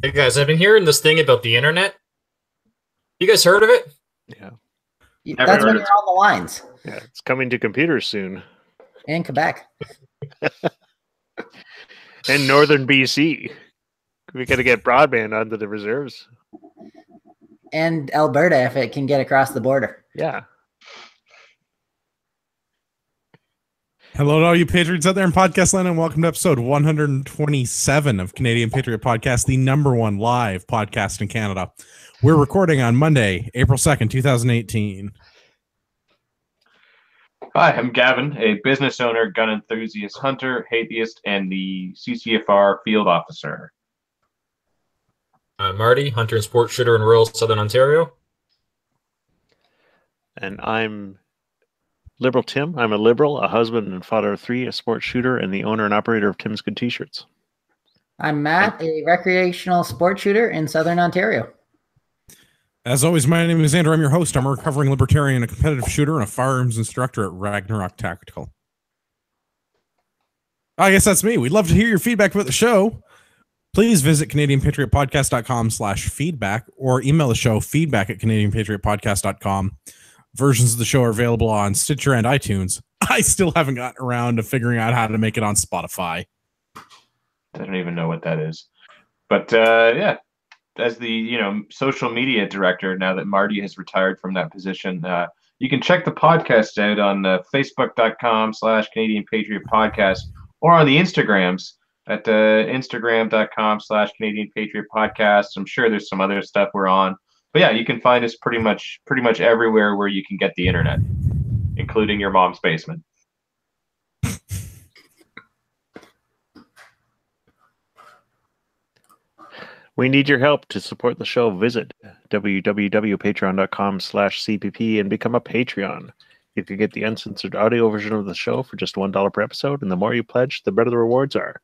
Hey guys, I've been hearing this thing about the internet. You guys heard of it? Yeah. Never That's heard when of you're it. on the lines Yeah. It's coming to computers soon. in Quebec And northern BC. We got to get broadband onto the reserves. and Alberta if it can get across the border. Yeah. Hello to all you Patriots out there in podcast land, and welcome to episode 127 of Canadian Patriot Podcast, the #1 live podcast in Canada. We're recording on Monday, April 2nd, 2018. Hi, I'm Gavin, a business owner, gun enthusiast, hunter, atheist, and the CCFR field officer. Marty, hunter and sport shooter in rural Southern Ontario. And I'm Liberal Tim. I'm a liberal, a husband and father of 3, a sports shooter, and the owner and operator of Tim's Good T-shirts. I'm Matt, a recreational sport shooter in Southern Ontario. As always, my name is Andrew. I'm your host. I'm a recovering libertarian, a competitive shooter, and a firearms instructor at Ragnarok Tactical. I guess that's me. We'd love to hear your feedback about the show. Please visit CanadianPatriotPodcast.com/feedback or email the show feedback@CanadianPatriotPodcast.com. Versions of the show are available on Stitcher and iTunes. I still haven't gotten around to figuring out how to make it on Spotify. I don't even know what that is. But yeah, as the social media director, now that Marty has retired from that position, you can check the podcast out on Facebook.com/Canadian Patriot Podcast or on the Instagrams at Instagram.com/Canadian Patriot Podcast. I'm sure there's some other stuff we're on. But yeah, you can find us pretty much everywhere where you can get the internet, including your mom's basement. We need your help to support the show. Visit www.patreon.com/CPP and become a Patreon. You can get the uncensored audio version of the show for just $1 per episode, and the more you pledge, the better the rewards are.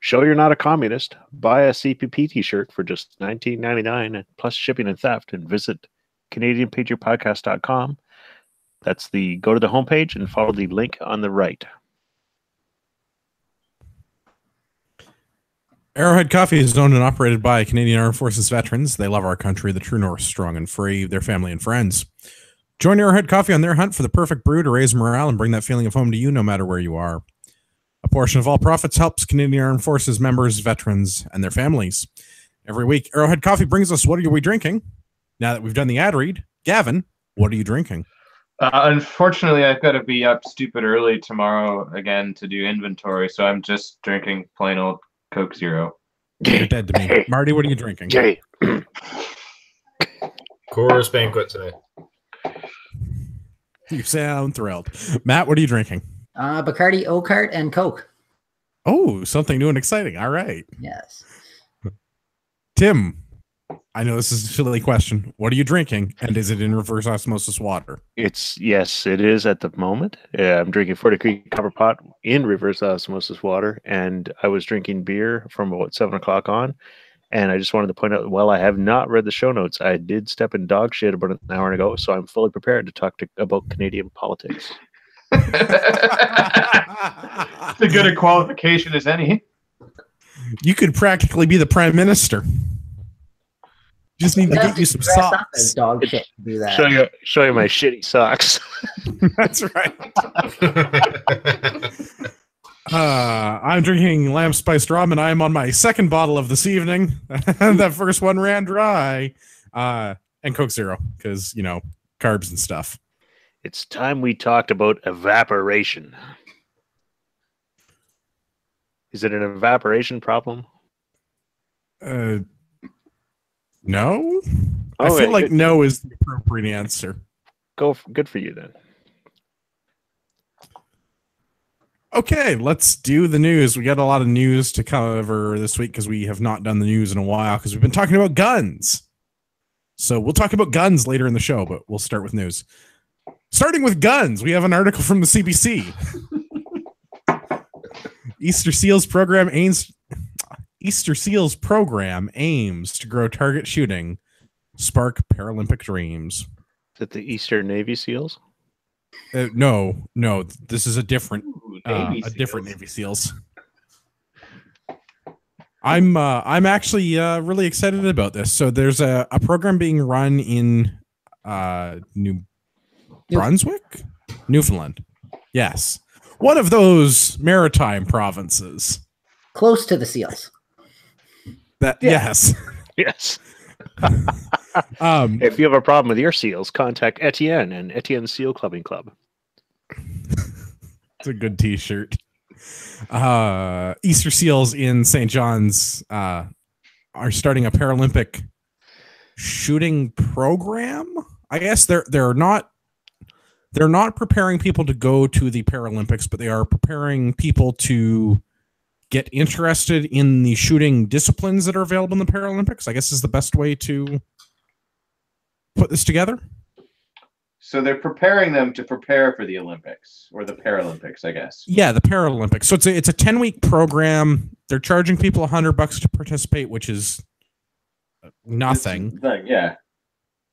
Show you're not a communist. Buy a CPP t-shirt for just $19.99 plus shipping and theft, and visit CanadianPatriotPodcast.com. Go to the homepage and follow the link on the right. Arrowhead Coffee is owned and operated by Canadian Armed Forces veterans. They love our country, the true north, strong and free, their family and friends. Join Arrowhead Coffee on their hunt for the perfect brew to raise morale and bring that feeling of home to you no matter where you are. A portion of all profits helps Canadian Armed Forces members, veterans, and their families. Every week, Arrowhead Coffee brings us What Are We Drinking? Now that we've done the ad read, Gavin, what are you drinking? Unfortunately, I've got to be up stupid early tomorrow again to do inventory, so I'm just drinking plain old Coke Zero. You're dead to me. Marty, what are you drinking? Jay. Coors Banquet today. You sound thrilled. Matt, what are you drinking? Bacardi, Oakart, and Coke. Oh, something new and exciting. All right. Yes. Tim, I know this is a silly question. What are you drinking? And is it in reverse osmosis water? Yes, it is at the moment. I'm drinking 40 Creek Copper Pot in reverse osmosis water, and I was drinking beer from about 7 o'clock on. And I just wanted to point out, while I have not read the show notes, I did step in dog shit about an hour ago, so I'm fully prepared to talk about Canadian politics. It's a good a qualification as any. You could practically be the prime minister. Just need to get you some Dress up as socks. dog shit to do that. Show you my shitty socks. That's right. I'm drinking lamb spiced rum, and I'm on my second bottle of this evening. That first one ran dry. And Coke Zero, because, carbs and stuff. It's time we talked about evaporation. Is it an evaporation problem? No? Oh, I feel like good. no is the appropriate answer. Good for you then. Okay, let's do the news. We got a lot of news to cover this week because we have not done the news in a while because we've been talking about guns. So we'll talk about guns later in the show, but we'll start with news. Starting with guns, we have an article from the CBC. Easter Seals program aims to grow target shooting, spark Paralympic dreams. Is it the Eastern Navy SEALs? No, this is a different Navy Navy SEALs. I'm actually really excited about this. So there's a program being run in New Brunswick, Newfoundland. Yes, one of those maritime provinces. Close to the seals. Yes. Yes. If you have a problem with your seals, contact Etienne and Etienne Seal Clubbing Club. It's a good T-shirt. Easter Seals in St. John's are starting a Paralympic shooting program. I guess they're not preparing people to go to the Paralympics, but they are preparing people to get interested in the shooting disciplines that are available in the Paralympics. I guess is the best way to put this together. So they're preparing them to prepare for the Olympics or the Paralympics, I guess. Yeah, the Paralympics. So it's a 10-week program. They're charging people $100 to participate, which is nothing. Yeah.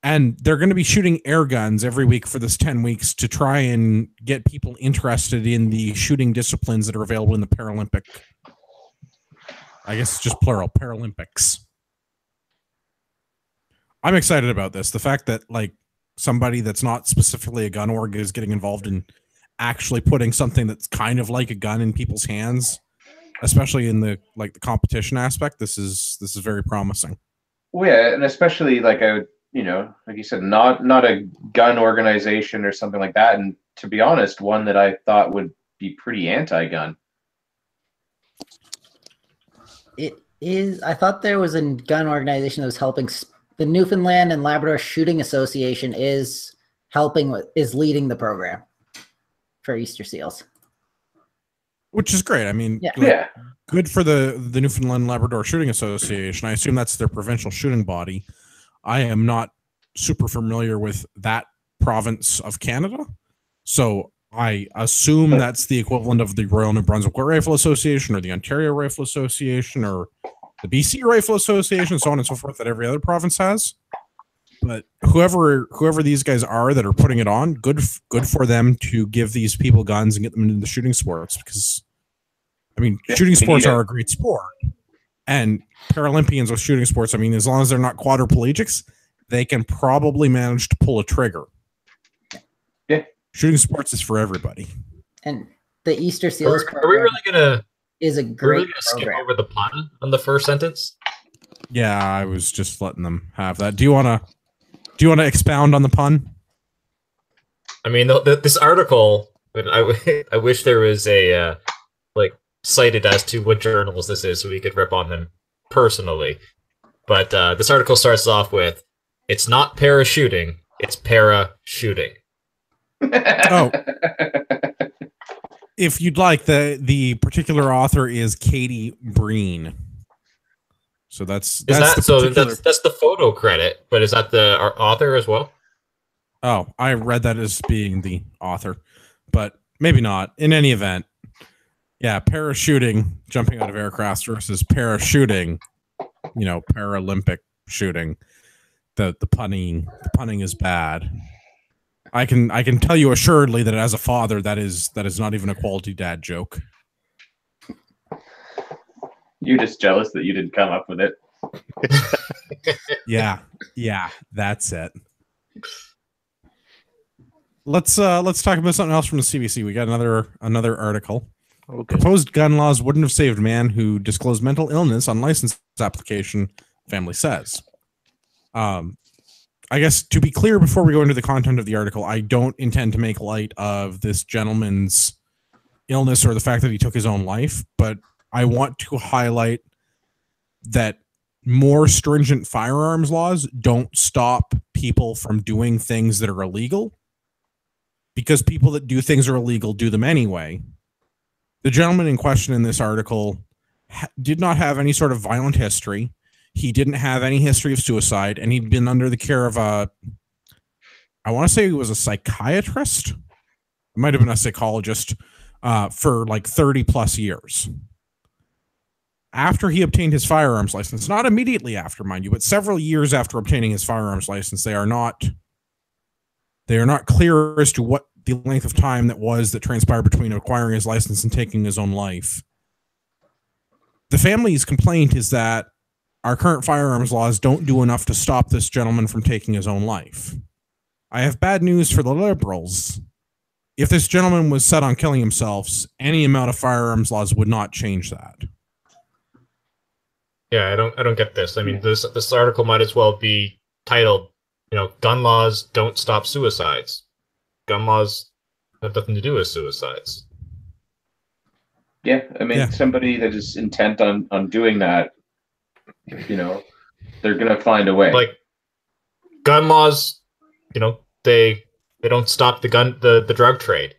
And they're going to be shooting air guns every week for this 10 weeks to try and get people interested in the shooting disciplines that are available in the Paralympic. I guess it's just plural, Paralympics. I'm excited about this. The fact that like somebody that's not specifically a gun org is getting involved in actually putting something that's kind of like a gun in people's hands, especially in the competition aspect. This is very promising. Well, yeah, and especially like I would, like you said, not a gun organization or something like that. And to be honest, one that I thought would be pretty anti-gun. It is. I thought there was a gun organization that was helping. The Newfoundland and Labrador Shooting Association is leading the program for Easter Seals, which is great. I mean, good for the Newfoundland and Labrador Shooting Association. I assume that's their provincial shooting body. I am not super familiar with that province of Canada, so I assume that's the equivalent of the Royal New Brunswick Rifle Association or the Ontario Rifle Association or the BC Rifle Association, so on and so forth, that every other province has. But whoever these guys are that are putting it on, good for them to give these people guns and get them into the shooting sports, because I mean, shooting sports are a great sport, and Paralympians with shooting sports, I mean, as long as they're not quadriplegics, they can probably manage to pull a trigger. Yeah, shooting sports is for everybody. And the Easter Seals are we really gonna? Is a great skip over the pun on the first sentence. Yeah, I was just letting them have that. Do you want to expound on the pun? I mean, this article. I wish there was a cited as to what journals this is, so we could rip on them personally. But this article starts off with, "It's not parachuting, it's para-shooting." Oh. If you'd like, the particular author is Katie Breen. So that's the photo credit, but is that the author as well? Oh, I read that as being the author, but maybe not. In any event, yeah, parachuting, jumping out of aircraft versus parachuting, Paralympic shooting. The punning is bad. I can tell you assuredly that as a father, that is not even a quality dad joke. You're just jealous that you didn't come up with it. Yeah, that's it. Let's talk about something else from the CBC. We got another article. Okay. Proposed gun laws wouldn't have saved man who disclosed mental illness on license application, family says. I guess to be clear before we go into the content of the article, I don't intend to make light of this gentleman's illness or the fact that he took his own life, but I want to highlight that more stringent firearms laws don't stop people from doing things that are illegal, because people that do things are illegal do them anyway. The gentleman in question in this article did not have any sort of violent history. He didn't have any history of suicide, and he'd been under the care of I want to say he was a psychiatrist. It might have been a psychologist for like 30 plus years. After he obtained his firearms license, not immediately after, mind you, but several years after obtaining his firearms license, they are not clear as to what the length of time that transpired between acquiring his license and taking his own life. The family's complaint is that our current firearms laws don't do enough to stop this gentleman from taking his own life. I have bad news for the Liberals. If this gentleman was set on killing himself, any amount of firearms laws would not change that. Yeah, I don't get this. I mean, this article might as well be titled, gun laws don't stop suicides. Gun laws have nothing to do with suicides. Yeah, I mean, somebody that is intent on doing that, they're gonna find a way. Like gun laws, they don't stop the drug trade.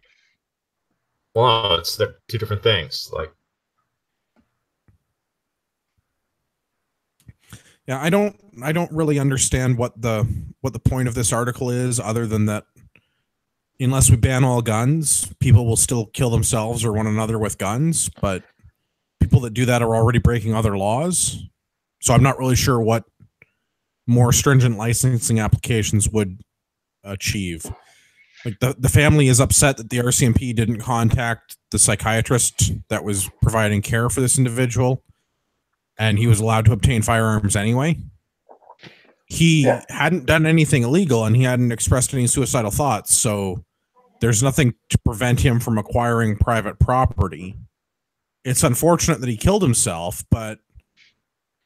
Well, they're two different things. Like, yeah, I don't really understand what the point of this article is, other than that unless we ban all guns, people will still kill themselves or one another with guns, but people that do that are already breaking other laws. So I'm not really sure what more stringent licensing applications would achieve. Like the family is upset that the RCMP didn't contact the psychiatrist that was providing care for this individual, and he was allowed to obtain firearms anyway. He hadn't done anything illegal, and he hadn't expressed any suicidal thoughts, so there's nothing to prevent him from acquiring private property. It's unfortunate that he killed himself, but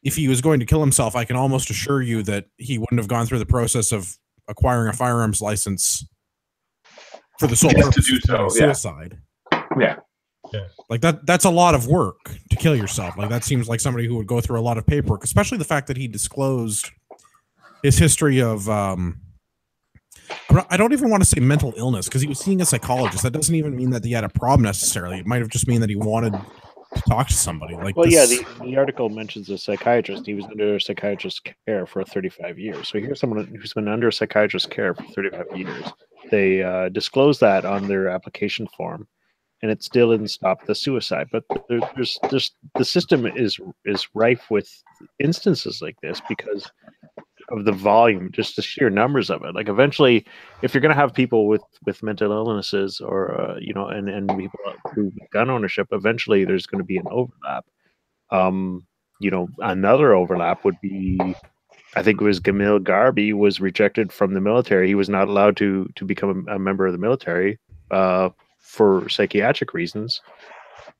if he was going to kill himself, I can almost assure you that he wouldn't have gone through the process of acquiring a firearms license for the sole purpose to do so, of suicide. Yeah. Like that's a lot of work to kill yourself. Like that seems like somebody who would go through a lot of paperwork, especially the fact that he disclosed his history of I don't even want to say mental illness, because he was seeing a psychologist. That doesn't even mean that he had a problem necessarily. It might have just mean that he wanted to talk to somebody. Like, well, yeah, the article mentions a psychiatrist. He was under psychiatrist's care for 35 years. So here's someone who's been under psychiatrist's care for 35 years. They disclose that on their application form, and it still didn't stop the suicide. But there's the system is rife with instances like this because of the volume, just the sheer numbers of it. Like eventually, if you're going to have people with mental illnesses or and people who gun ownership, eventually there's going to be an overlap. Another overlap would be, I think it was Gamil Garbi was rejected from the military. He was not allowed to become a member of the military for psychiatric reasons.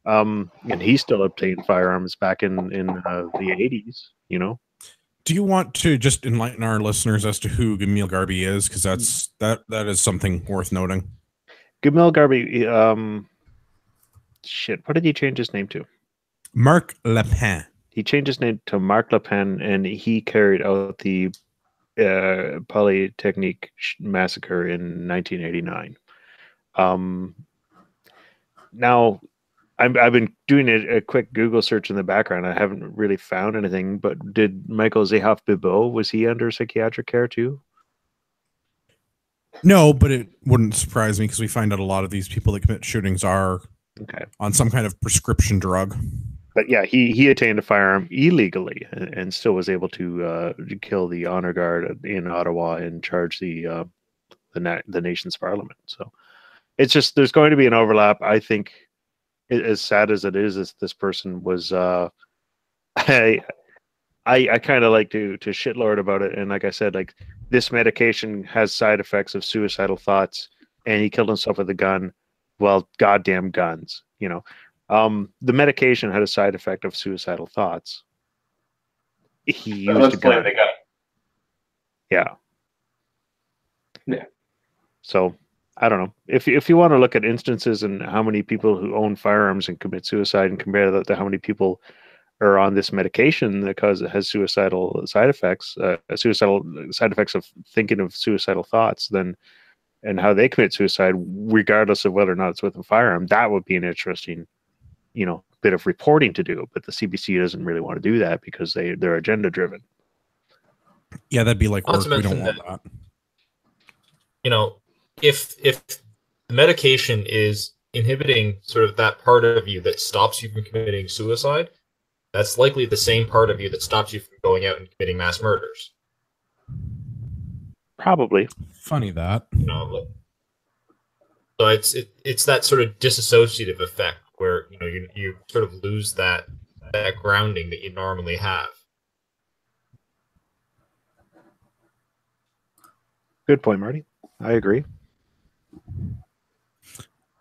And he still obtained firearms back in the 80s. Do you want to just enlighten our listeners as to who Gamil Garbi is? Because that is something worth noting. Gamil Garbi, what did he change his name to? Marc Le Pen. He changed his name to Marc Le Pen, and he carried out the Polytechnique massacre in 1989. Now, I've been doing a quick Google search in the background. I haven't really found anything, but did Michael Zayhoff-Bibeau, was he under psychiatric care too? No, but it wouldn't surprise me because we find out a lot of these people that commit shootings are on some kind of prescription drug. But yeah, he attained a firearm illegally and still was able to kill the honor guard in Ottawa and charge the nation's parliament. So it's just, there's going to be an overlap. I think, as sad as it is, this person was I kind of like to shitlord about it, and like I said, like, this medication has side effects of suicidal thoughts, and he killed himself with a gun. Well, goddamn guns, the medication had a side effect of suicidal thoughts. He used a gun. Yeah. So I don't know. If you want to look at instances and how many people who own firearms and commit suicide and compare that to how many people are on this medication that has suicidal side effects, of thinking of suicidal thoughts, then, and how they commit suicide, regardless of whether or not it's with a firearm, that would be an interesting, bit of reporting to do. But the CBC doesn't really want to do that because they're agenda driven. Yeah, that'd be like work. We don't want that. If the medication is inhibiting sort of that part of you that stops you from committing suicide, that's likely the same part of you that stops you from going out and committing mass murders. Probably. Funny that. So it's that sort of dissociative effect where you sort of lose that that grounding that you normally have. Good point, Marty. I agree.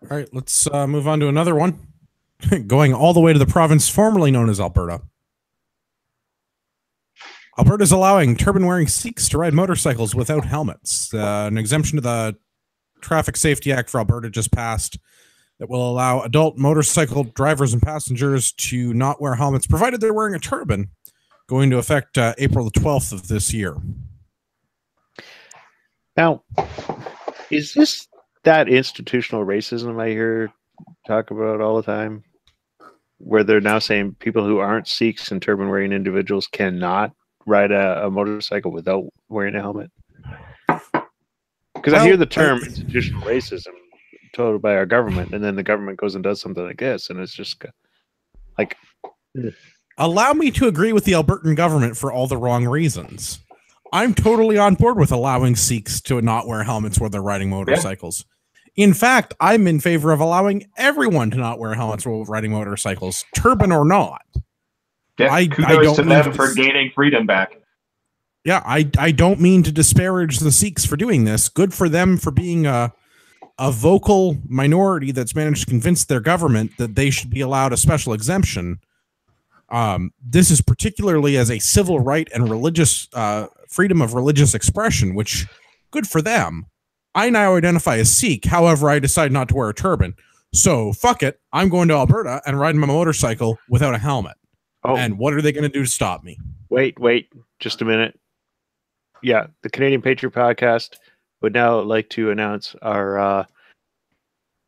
All right, let's move on to another one. Going all the way to the province formerly known as Alberta. Alberta is allowing turban-wearing Sikhs to ride motorcycles without helmets. An exemption to the Traffic Safety Act for Alberta just passed that will allow adult motorcycle drivers and passengers to not wear helmets, provided they're wearing a turban, going to effect April the 12th of this year. Now, is this that institutional racism I hear talk about all the time, where they're now saying people who aren't Sikhs and turban-wearing individuals cannot ride a motorcycle without wearing a helmet? Because I hear the term institutional racism told by our government, and then the government goes and does something like this, and it's just like... Allow me to agree with the Albertan government for all the wrong reasons. I'm totally on board with allowing Sikhs to not wear helmets when they're riding motorcycles. Yeah. In fact, I'm in favor of allowing everyone to not wear helmets while riding motorcycles, turban or not. Yeah, kudos to them for gaining freedom back. Yeah, I don't mean to disparage the Sikhs for doing this. Good for them for being a vocal minority that's managed to convince their government that they should be allowed a special exemption. This is particularly as a civil right and religious freedom of religious expression, which good for them. I now identify as Sikh. However, I decide not to wear a turban. So fuck it. I'm going to Alberta and riding my motorcycle without a helmet. Oh. And what are they going to do to stop me? Wait, just a minute. Yeah, the Canadian Patriot podcast would now like to announce our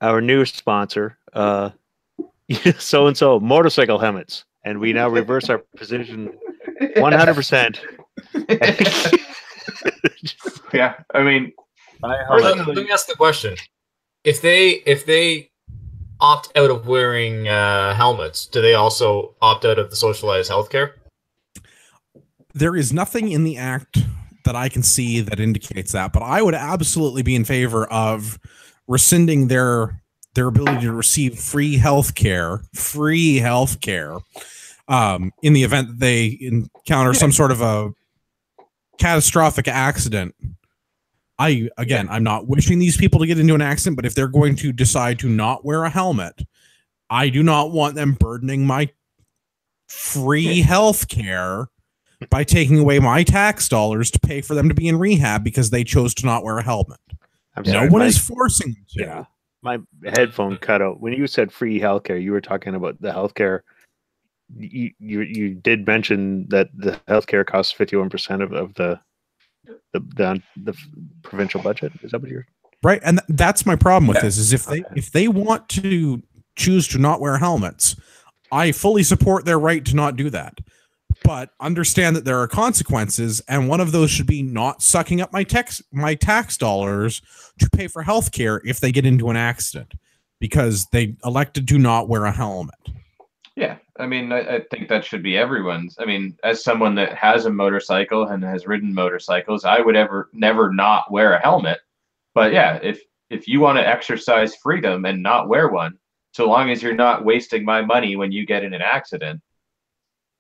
newest sponsor, so-and-so motorcycle helmets. And we now reverse our position 100%. Yeah, I mean, let me ask the question: if they opt out of wearing helmets, do they also opt out of the socialized healthcare? There is nothing in the act that I can see that indicates that, but I would absolutely be in favor of rescinding their ability to receive free healthcare in the event that they encounter some sort of a catastrophic accident. I'm not wishing these people to get into an accident, but if they're going to decide to not wear a helmet, I do not want them burdening my free health care by taking away my tax dollars to pay for them to be in rehab because they chose to not wear a helmet. No one is forcing them to. Yeah, my headphone cut out. When you said free healthcare, you were talking about the healthcare. You did mention that the healthcare costs 51% of the provincial budget. Is that what you're right? And that's my problem with this: is if they want to choose to not wear helmets, I fully support their right to not do that. But understand that there are consequences, and one of those should be not sucking up my tax dollars to pay for healthcare if they get into an accident because they elected to not wear a helmet. Yeah, I mean, I think that should be everyone's. I mean, as someone that has a motorcycle and has ridden motorcycles, I would never not wear a helmet. But yeah, if you want to exercise freedom and not wear one, so long as you're not wasting my money when you get in an accident,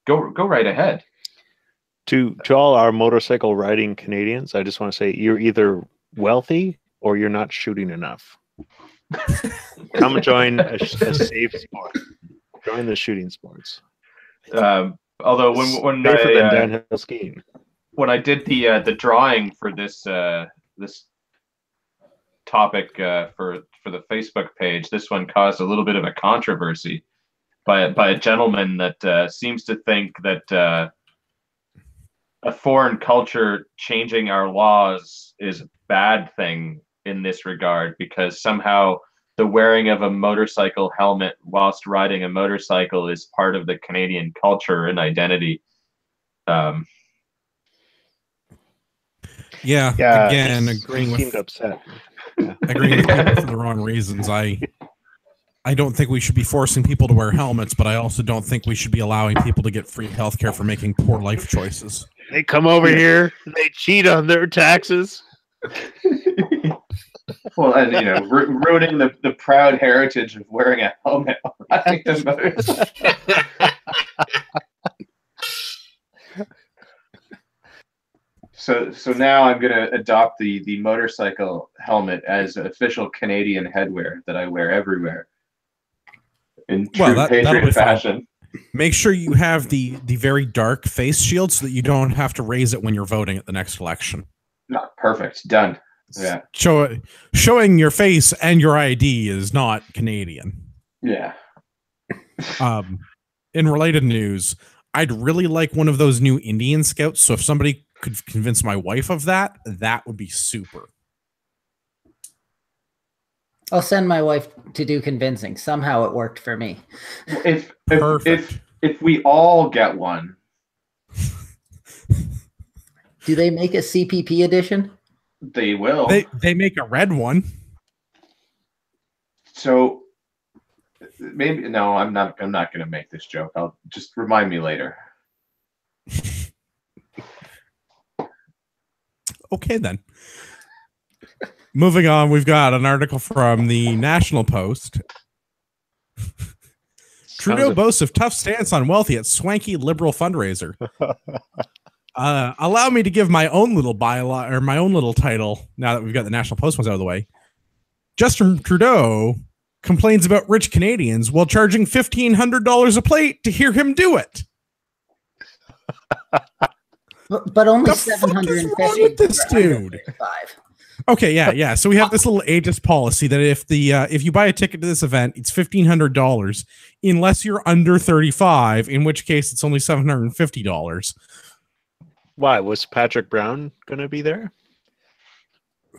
go right ahead. To all our motorcycle riding Canadians, I just want to say you're either wealthy or you're not shooting enough. Come join a safe sport. Join the shooting sports. Although when safer than downhill skiing. When I did the drawing for this this topic for the Facebook page, this one caused a little bit of a controversy by a gentleman that seems to think that a foreign culture changing our laws is a bad thing in this regard because somehow the wearing of a motorcycle helmet whilst riding a motorcycle is part of the Canadian culture and identity. Yeah, again, agreeing with seemed upset. Agreeing with people for the wrong reasons. I don't think we should be forcing people to wear helmets, but I also don't think we should be allowing people to get free healthcare for making poor life choices. They come over here, they cheat on their taxes. Well, and ruining the proud heritage of wearing a helmet while riding a motorcycle. So now I'm going to adopt the motorcycle helmet as official Canadian headwear that I wear everywhere in true Patriot fashion. Make sure you have the very dark face shield so that you don't have to raise it when you're voting at the next election. No, perfect. Done. Yeah. Showing your face and your ID is not Canadian. Yeah. In related news, I'd really like one of those new Indian Scouts. So if somebody could convince my wife of that, that would be super. I'll send my wife to do convincing. Somehow it worked for me. If we all get one. Do they make a CPP edition? They will. They make a red one. So maybe no, I'm not going to make this joke. I'll just remind me later. Okay then. Moving on, we've got an article from the National Post. Trudeau boasts of tough stance on wealthy at swanky liberal fundraiser. Allow me to give my own little bylaw or my own little title now that we've got the National Post ones out of the way. Justin Trudeau complains about rich Canadians while charging $1,500 a plate to hear him do it. But only The fuck is wrong with this dude? Okay, yeah. So we have this little ageist policy that if you buy a ticket to this event, it's $1,500 unless you're under 35, in which case it's only $750. Why was Patrick Brown going to be there?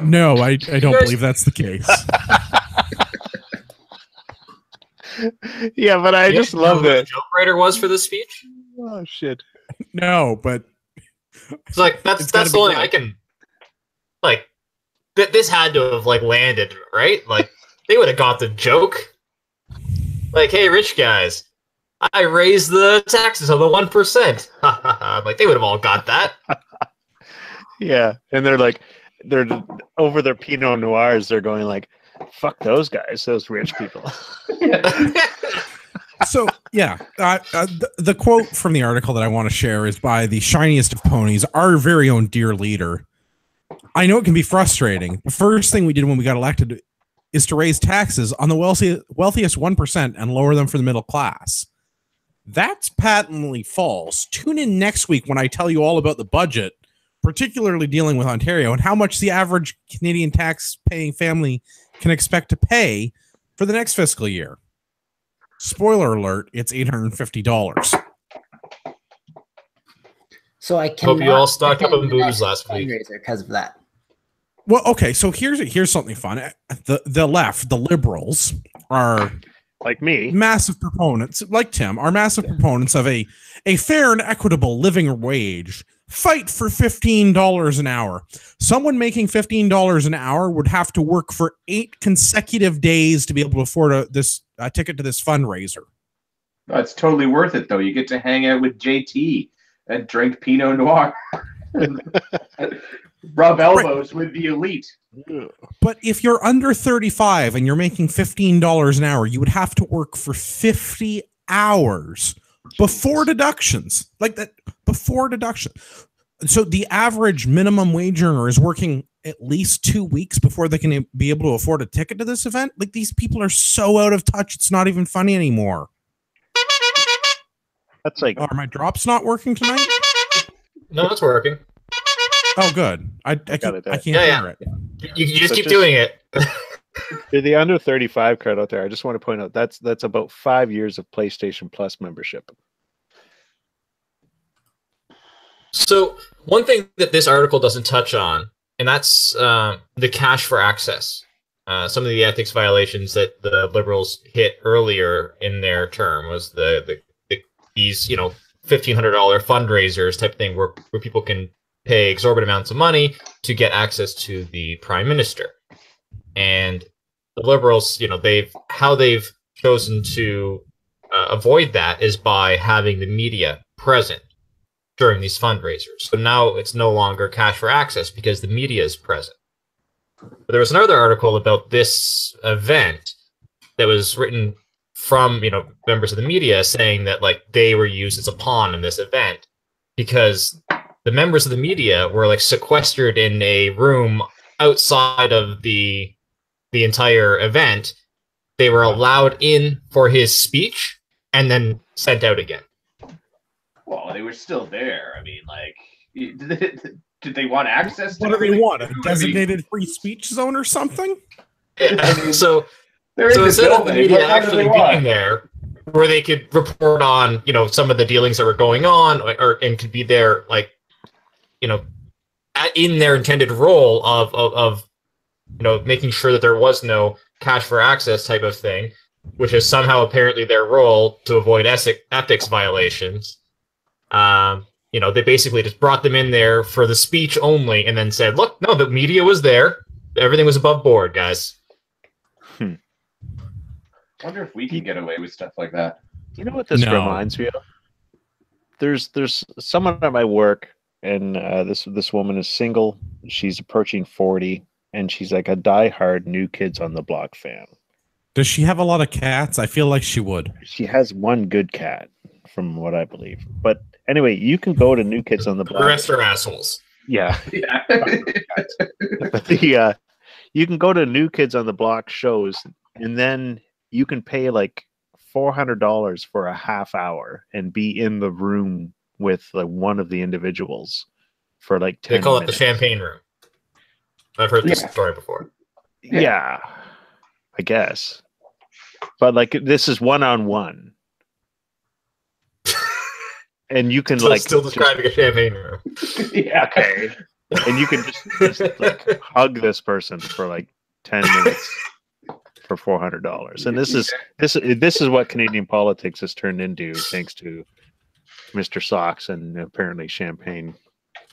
No, I don't believe that's the case. Yeah, but I just love who it. the joke writer was for this speech. Oh shit! No, but it's like that's the only I can like. This had to have like landed right. Like they would have got the joke. Like, hey, rich guys, I raised the taxes on the 1%. Like they would have all got that. Yeah, and they're over their Pinot Noirs. They're going like, "Fuck those guys, those rich people." So yeah, the quote from the article that I want to share is by the shiniest of ponies, our very own dear leader. I know it can be frustrating. The first thing we did when we got elected is to raise taxes on the wealthiest 1% and lower them for the middle class. That's patently false. Tune in next week when I tell you all about the budget, particularly dealing with Ontario and how much the average Canadian tax-paying family can expect to pay for the next fiscal year. Spoiler alert, it's $850. So I can hope you all stocked up on booze last week because of that. Well, okay, so here's something fun. The left, the liberals, are like me, massive proponents, like Tim, are massive proponents of a fair and equitable living wage. Fight for $15 an hour. Someone making $15 an hour would have to work for 8 consecutive days to be able to afford this ticket to this fundraiser. It's totally worth it, though. You get to hang out with JT and drink Pinot Noir. Rub elbows with the elite. But if you're under 35 and you're making $15 an hour, you would have to work for 50 hours before deductions. Like that, before deduction. So the average minimum wage earner is working at least 2 weeks before they can be able to afford a ticket to this event. Like these people are so out of touch, it's not even funny anymore. That's like, are my drops not working tonight? No, it's working. Oh, good. I can't hear it. You just keep doing it. To the under 35 crowd out there, I just want to point out that's about 5 years of PlayStation Plus membership. So one thing that this article doesn't touch on, and that's the cash for access. Some of the ethics violations that the Liberals hit earlier in their term was these $1,500 fundraisers type thing where people can pay exorbitant amounts of money to get access to the Prime Minister. And the Liberals, they've chosen to avoid that is by having the media present during these fundraisers. So now it's no longer cash for access because the media is present. But there was another article about this event that was written from, members of the media saying that like they were used as a pawn in this event because the members of the media were like sequestered in a room outside of the entire event. They were allowed in for his speech and then sent out again. Well, they were still there. I mean, like, did they want access to What do they want? A designated free speech zone or something? Yeah. So they're in the instead of the building. media What more do actually they being want? there, where they could report on, some of the dealings that were going on, and could be there, like, in their intended role of making sure that there was no cash for access type of thing, which is somehow apparently their role to avoid ethics violations. They basically just brought them in there for the speech only and then said, look, no, the media was there. Everything was above board, guys. I wonder if we can get away with stuff like that. You know what this reminds me of? There's someone at my work, and this woman is single. She's approaching 40, and she's like a diehard New Kids on the Block fan. Does she have a lot of cats? I feel like she would. She has one good cat, from what I believe. But anyway, you can go to New Kids on the Block. The rest are assholes. Yeah. Yeah. But you can go to New Kids on the Block shows, and then you can pay like $400 for a half hour and be in the room with like one of the individuals for like 10 They call minutes. it the champagne room. I've heard this story before. Yeah, I guess. But like this is one-on-one. And you can Still describing a champagne room. Yeah. Okay. And you can just like hug this person for like 10 minutes for $400. And this is what Canadian politics has turned into, thanks to Mr. Socks and apparently champagne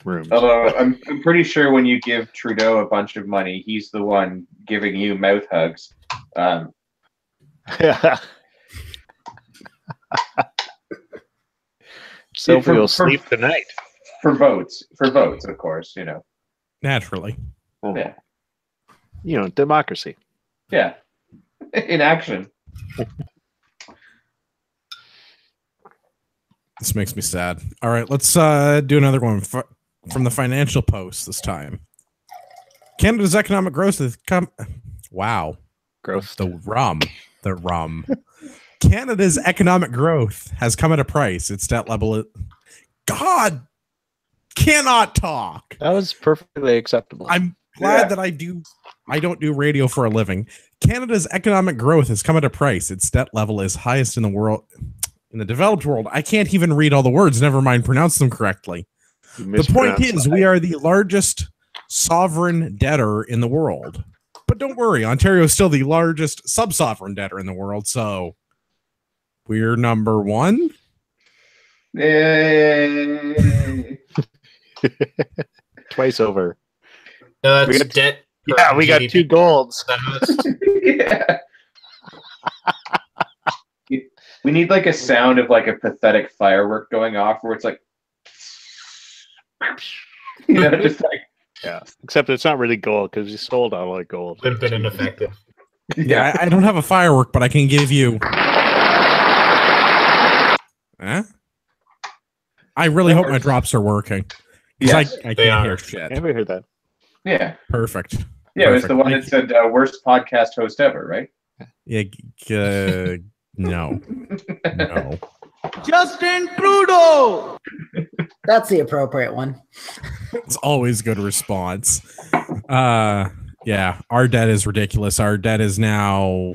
rooms. Although I'm pretty sure when you give Trudeau a bunch of money, he's the one giving you mouth hugs. Sophie will sleep tonight. For votes, of course, Naturally. Yeah. Democracy. Yeah. In action. This makes me sad. All right, let's do another one from the Financial Post this time. Canada's economic growth has come. Wow. Growth. The rum. Canada's economic growth has come at a price. Its debt level God cannot talk. That was perfectly acceptable. I'm glad that I don't do radio for a living. Canada's economic growth has come at a price. Its debt level is highest in the world. In the developed world, I can't even read all the words, never mind pronounce them correctly. The point is, we are the largest sovereign debtor in the world. But don't worry, Ontario is still the largest sub-sovereign debtor in the world, so we're number one. Yay. Twice over. No, that's We got- debt. Yeah, we got GDP. 2 golds. Yeah. We need like a sound of like a pathetic firework going off where it's like, just like, Yeah, except it's not really gold because you sold all like gold. Limp and ineffective. Yeah, I don't have a firework, but I can give you. Huh? I really hope my drops are working. Because Yes, I they can't are. hear shit. Have we heard that? yeah. Perfect. Yeah, it was the Perfect. one that said worst podcast host ever, right? Yeah, no. No. Justin Trudeau. That's the appropriate one. It's always a good response. Yeah, our debt is ridiculous. Our debt is now,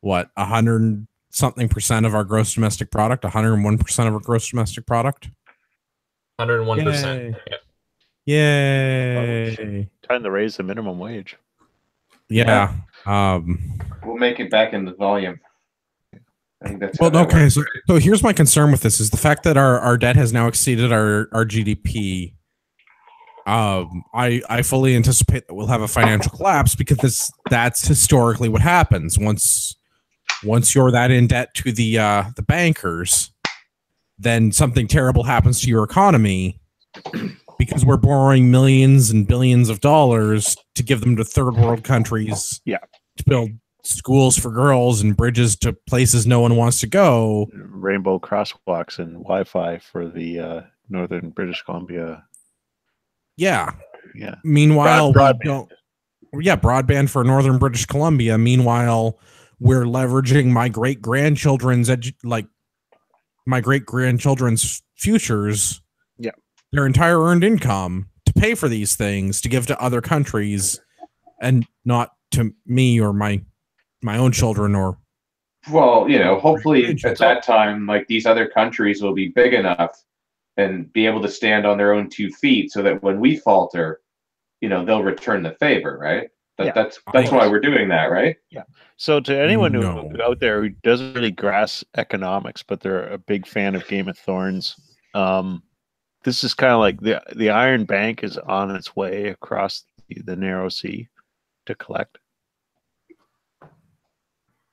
what, 100 something percent of our gross domestic product? 101% of our gross domestic product? 101%. Yay. Time to raise the minimum wage. Yeah. We'll make it back in the volume. I think that's Well, how that okay. works. So here's my concern with this: is the fact that our debt has now exceeded our GDP. I fully anticipate that we'll have a financial collapse because that's historically what happens once you're that in debt to the bankers, then something terrible happens to your economy because we're borrowing millions and billions of dollars to give them to third world countries. Yeah. To build schools for girls and bridges to places no one wants to go. Rainbow crosswalks and Wi-Fi for the northern British Columbia. Yeah. Yeah. Meanwhile, broadband. Broadband for northern British Columbia. Meanwhile, we're leveraging my great grandchildren's futures. Yeah. Their entire earned income to pay for these things to give to other countries, and not to me or my own children or. Well, hopefully at that time, like these other countries will be big enough and be able to stand on their own 2 feet, so that when we falter, they'll return the favor, right? That's why we're doing that, right? Yeah. So to anyone who out there who doesn't really grasp economics, but they're a big fan of Game of Thrones, this is kind of like the Iron Bank is on its way across the narrow sea to collect.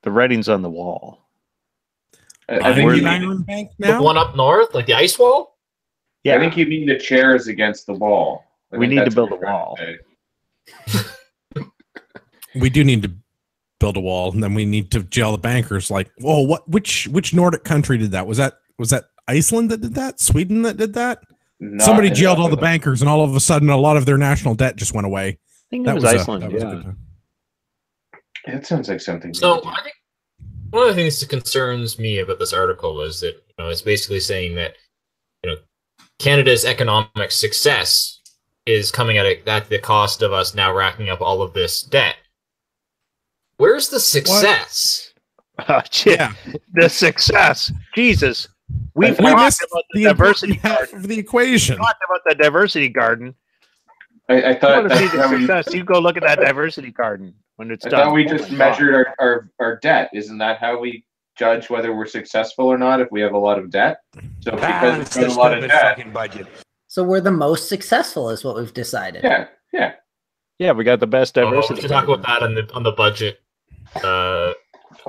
The writing's on the wall. I think the Iron Bank now? The one up north, like the ice wall? Yeah. I think you mean the chairs against the wall. We need to build a wall. We do need to build a wall, and then we need to jail the bankers. Like, whoa, which Nordic country did that? Was that Iceland that did that? Sweden that did that? Somebody jailed all the bankers, and all of a sudden, a lot of their national debt just went away. I think it was Iceland. It sounds like something. So I think one of the things that concerns me about this article is that it's basically saying that Canada's economic success is coming at the cost of us now racking up all of this debt. Where's the success? Yeah, the success. Jesus, we missed about the diversity half of the equation. We talked about the diversity garden. I thought to see the success. You go look at that diversity garden when it's done. I thought we just measured our debt. Isn't that how we judge whether we're successful or not? If we have a lot of debt, so because it's a lot of debt. Budget. So we're the most successful, is what we've decided. Yeah, we got the best diversity. We should talk about that on the budget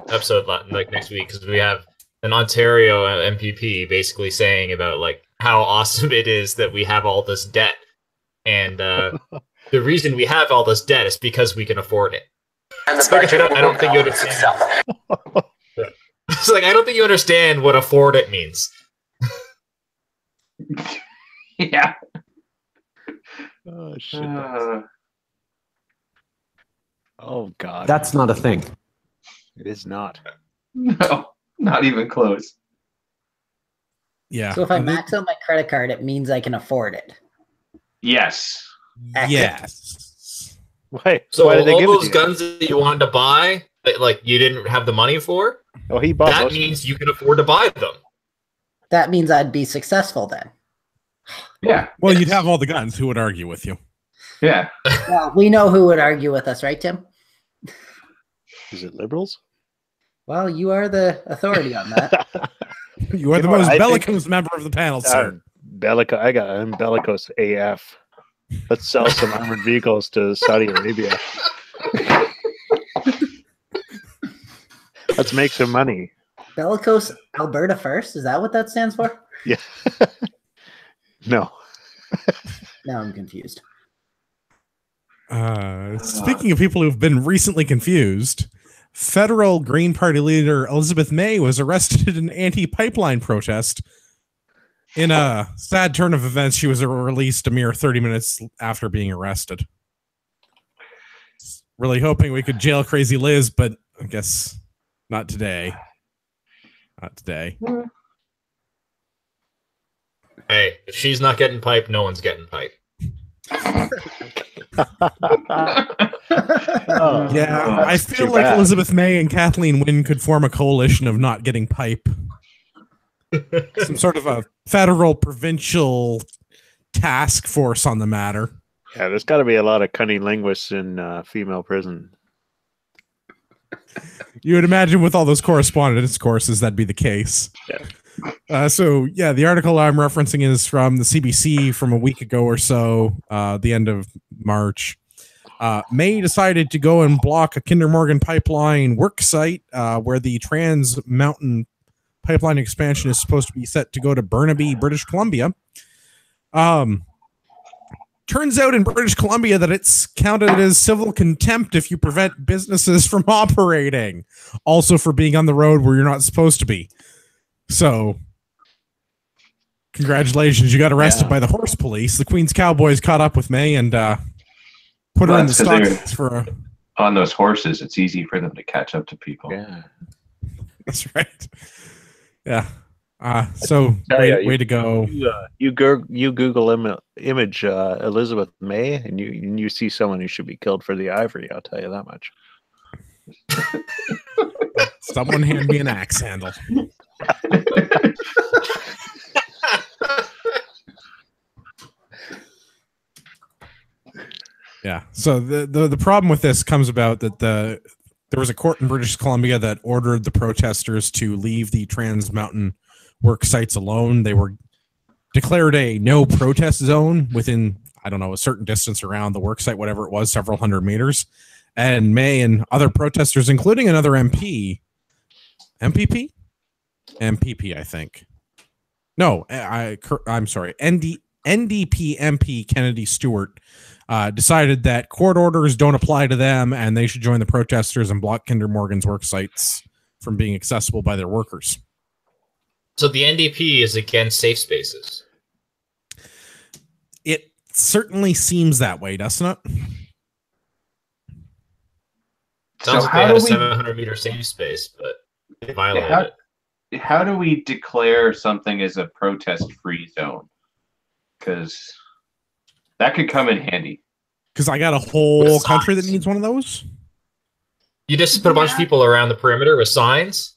episode like next week, because we have an Ontario MPP basically saying about like how awesome it is that we have all this debt, and the reason we have all this debt is because we can afford it. And the budget I don't think you understand. It's like, I don't think you understand what afford it means. Yeah. Oh shit. Oh god. That's not a thing. It is not. No, not even close. Yeah. So if I max out my credit card, it means I can afford it. Yes. Yes. Wait. So why did they all give it those to you? guns that you wanted to buy, that like you didn't have the money for, Oh, he bought that most. means you can afford to buy them. That means I'd be successful then. Yeah. Well, you'd have all the guns. Who would argue with you? Yeah. Well, we know who would argue with us, right, Tim? Is it liberals? Well, you are the authority on that. You are the know what, most I think- bellicose member of the panel, sir. I'm bellicose AF. Let's sell some armored vehicles to Saudi Arabia. Let's make some money. Bellicose Alberta First? Is that what that stands for? Yeah. No. Now I'm confused. Speaking of people who've been recently confused, federal Green Party leader Elizabeth May was arrested in an anti-pipeline protest. In a sad turn of events, she was released a mere 30 minutes after being arrested. Really hoping we could jail Crazy Liz, but I guess not today. Not today. Hey, if she's not getting pipe, no one's getting pipe. Yeah, I feel like Elizabeth May and Kathleen Wynne could form a coalition of not getting pipe. Some sort of a federal provincial task force on the matter. Yeah, there's got to be a lot of cunning linguists in female prison. You would imagine with all those correspondence courses, that'd be the case. Yeah. So, the article I'm referencing is from the CBC from a week ago or so, the end of March. May decided to go and block a Kinder Morgan pipeline work site where the Trans Mountain pipeline expansion is supposed to be set to go to Burnaby, British Columbia. turns out in British Columbia that it's counted as civil contempt if you prevent businesses from operating. Also for being on the road where you're not supposed to be. So, congratulations. You got arrested by the horse police. The Queen's Cowboys caught up with May and put her in the stocks for a... On those horses, it's easy for them to catch up to people. Yeah. That's right. Yeah. So way to go. You Google image Elizabeth May, and you see someone who should be killed for the ivory. I'll tell you that much. Someone hand me an axe handle. Yeah. So the problem with this comes about that there was a court in British Columbia that ordered the protesters to leave the Trans Mountain work sites alone. They were declared a no protest zone within, I don't know, a certain distance around the work site, whatever it was, several hundred meters. And May and other protesters, including another MPP, I think. No, I'm sorry. NDP MP Kennedy Stewart decided that court orders don't apply to them and they should join the protesters and block Kinder Morgan's work sites from being accessible by their workers. So the NDP is against safe spaces. It certainly seems that way, doesn't it? Sounds like they had a 700-meter safe space, but they violated it. How do we declare something as a protest-free zone? Because that could come in handy. Because I got a whole country that needs one of those. You just put a bunch of people around the perimeter with signs?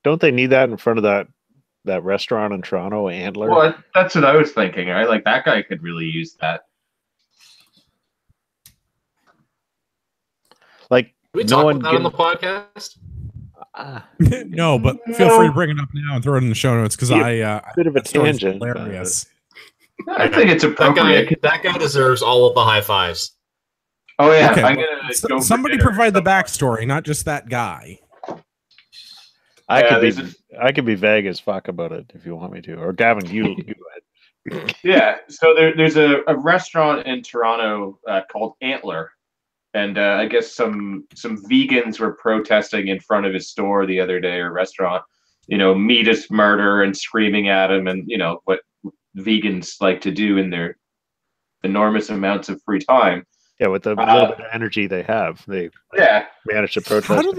Don't they need that in front of that restaurant in Toronto, Antler? Well, that's what I was thinking. Right? Like that guy could really use that. Like we talk about that on the podcast? No, but feel free to bring it up now and throw it in the show notes because a bit of a tangent. Hilarious. I think it's appropriate. That guy deserves all of the high fives. Oh yeah, okay, I'm gonna go somebody provide the backstory, not just that guy. I could be vague as fuck about it if you want me to. Or Gavin, you go ahead. Yeah, so there's a restaurant in Toronto called Antler, and I guess some vegans were protesting in front of his store the other day, or restaurant. You know, meat is murder, and screaming at him, and you know what vegans like to do in their enormous amounts of free time. Yeah, with the little bit of energy they have, they manage to protest. How do